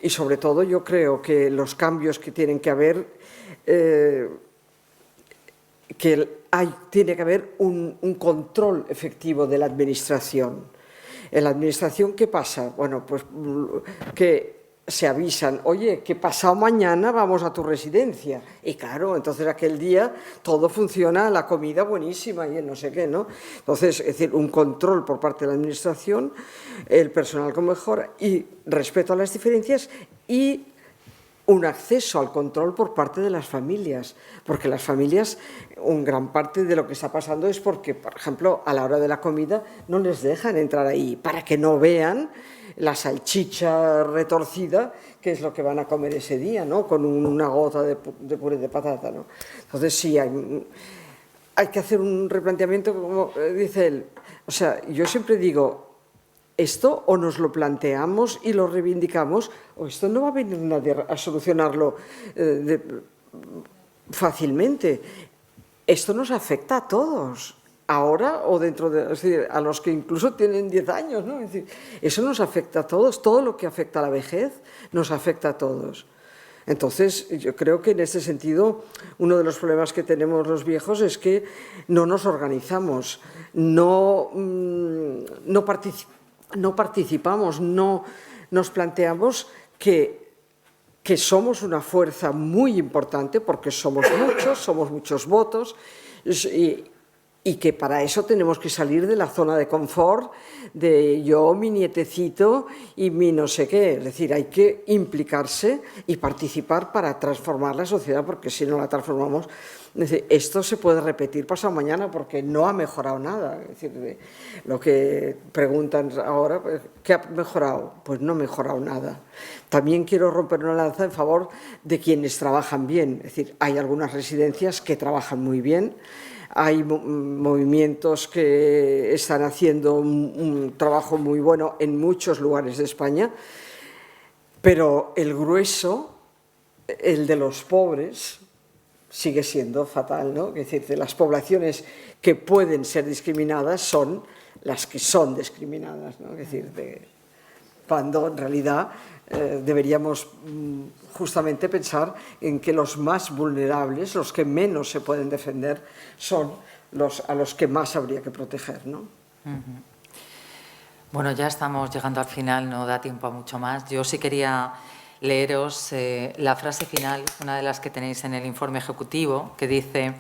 y sobre todo, yo creo que los cambios que tienen que haber, tiene que haber un control efectivo de la administración. En la administración, ¿qué pasa? Bueno, pues que se avisan, oye, que pasado mañana vamos a tu residencia. Y claro, entonces aquel día todo funciona, la comida buenísima y no sé qué, ¿no? Entonces, es decir, un control por parte de la administración, el personal con mejora y respeto a las diferencias y un acceso al control por parte de las familias, porque las familias, gran parte de lo que está pasando es porque, por ejemplo, a la hora de la comida no les dejan entrar ahí para que no vean la salchicha retorcida, que es lo que van a comer ese día, ¿no? Con una gota de puré de patata, ¿no? Entonces sí, hay que hacer un replanteamiento, como dice él. O sea, yo siempre digo, esto o nos lo planteamos y lo reivindicamos, o esto no va a venir nadie a solucionarlo fácilmente. Esto nos afecta a todos, ahora o dentro de... Es decir, a los que incluso tienen 10 años, ¿no? Es decir, eso nos afecta a todos, todo lo que afecta a la vejez nos afecta a todos. Entonces, yo creo que en este sentido, uno de los problemas que tenemos los viejos es que no nos organizamos, no participamos, no nos planteamos que somos una fuerza muy importante, porque somos muchos votos, y que para eso tenemos que salir de la zona de confort, de yo, mi nietecito y mi no sé qué. Es decir, hay que implicarse y participar para transformar la sociedad, porque si no la transformamos, es decir, esto se puede repetir pasado mañana porque no ha mejorado nada. Es decir, lo que preguntan ahora, ¿qué ha mejorado? Pues no ha mejorado nada. También quiero romper una lanza en favor de quienes trabajan bien. Es decir, hay algunas residencias que trabajan muy bien, hay movimientos que están haciendo un trabajo muy bueno en muchos lugares de España, pero el grueso, el de los pobres, sigue siendo fatal, ¿no? Es decir, de las poblaciones que pueden ser discriminadas son las que son discriminadas, ¿no? Es decir, cuando en realidad deberíamos justamente pensar en que los más vulnerables, los que menos se pueden defender, son a los que más habría que proteger, ¿no? Bueno, ya estamos llegando al final, no da tiempo a mucho más. Yo sí quería leeros la frase final, una de las que tenéis en el informe ejecutivo, que dice: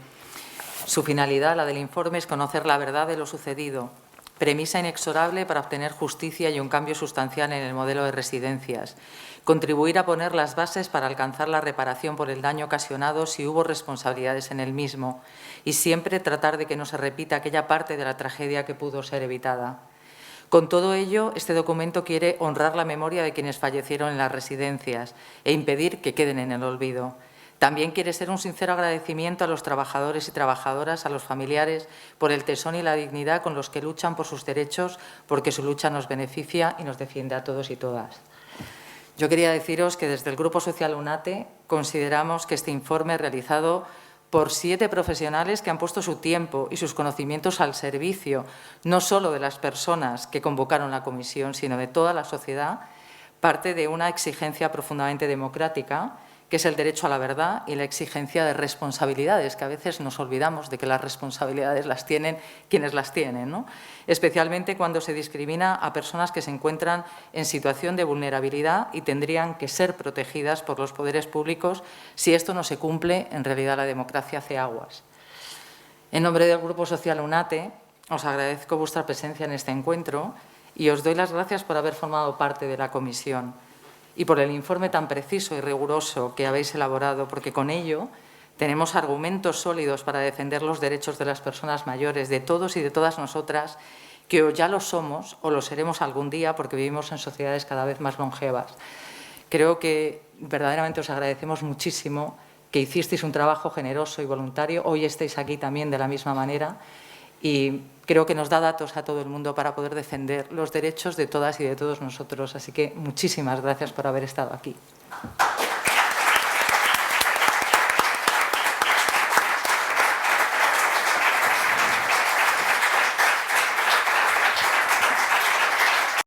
su finalidad, la del informe, es conocer la verdad de lo sucedido, premisa inexorable para obtener justicia y un cambio sustancial en el modelo de residencias, contribuir a poner las bases para alcanzar la reparación por el daño ocasionado si hubo responsabilidades en el mismo, y siempre tratar de que no se repita aquella parte de la tragedia que pudo ser evitada. Con todo ello, este documento quiere honrar la memoria de quienes fallecieron en las residencias e impedir que queden en el olvido. También quiere ser un sincero agradecimiento a los trabajadores y trabajadoras, a los familiares, por el tesón y la dignidad con los que luchan por sus derechos, porque su lucha nos beneficia y nos defiende a todos y todas. Yo quería deciros que desde el Grupo Social UNATE consideramos que este informe realizado por 7 profesionales que han puesto su tiempo y sus conocimientos al servicio, no solo de las personas que convocaron la comisión, sino de toda la sociedad, parte de una exigencia profundamente democrática, que es el derecho a la verdad y la exigencia de responsabilidades, que a veces nos olvidamos de que las responsabilidades las tienen quienes las tienen, ¿no? Especialmente cuando se discrimina a personas que se encuentran en situación de vulnerabilidad y tendrían que ser protegidas por los poderes públicos. Si esto no se cumple, en realidad la democracia hace aguas. En nombre del Grupo Social UNATE, os agradezco vuestra presencia en este encuentro y os doy las gracias por haber formado parte de la comisión y por el informe tan preciso y riguroso que habéis elaborado, porque con ello tenemos argumentos sólidos para defender los derechos de las personas mayores, de todos y de todas nosotras, que o ya lo somos o lo seremos algún día, porque vivimos en sociedades cada vez más longevas. Creo que verdaderamente os agradecemos muchísimo que hicisteis un trabajo generoso y voluntario. Hoy estáis aquí también de la misma manera y creo que nos da datos a todo el mundo para poder defender los derechos de todas y de todos nosotros. Así que muchísimas gracias por haber estado aquí.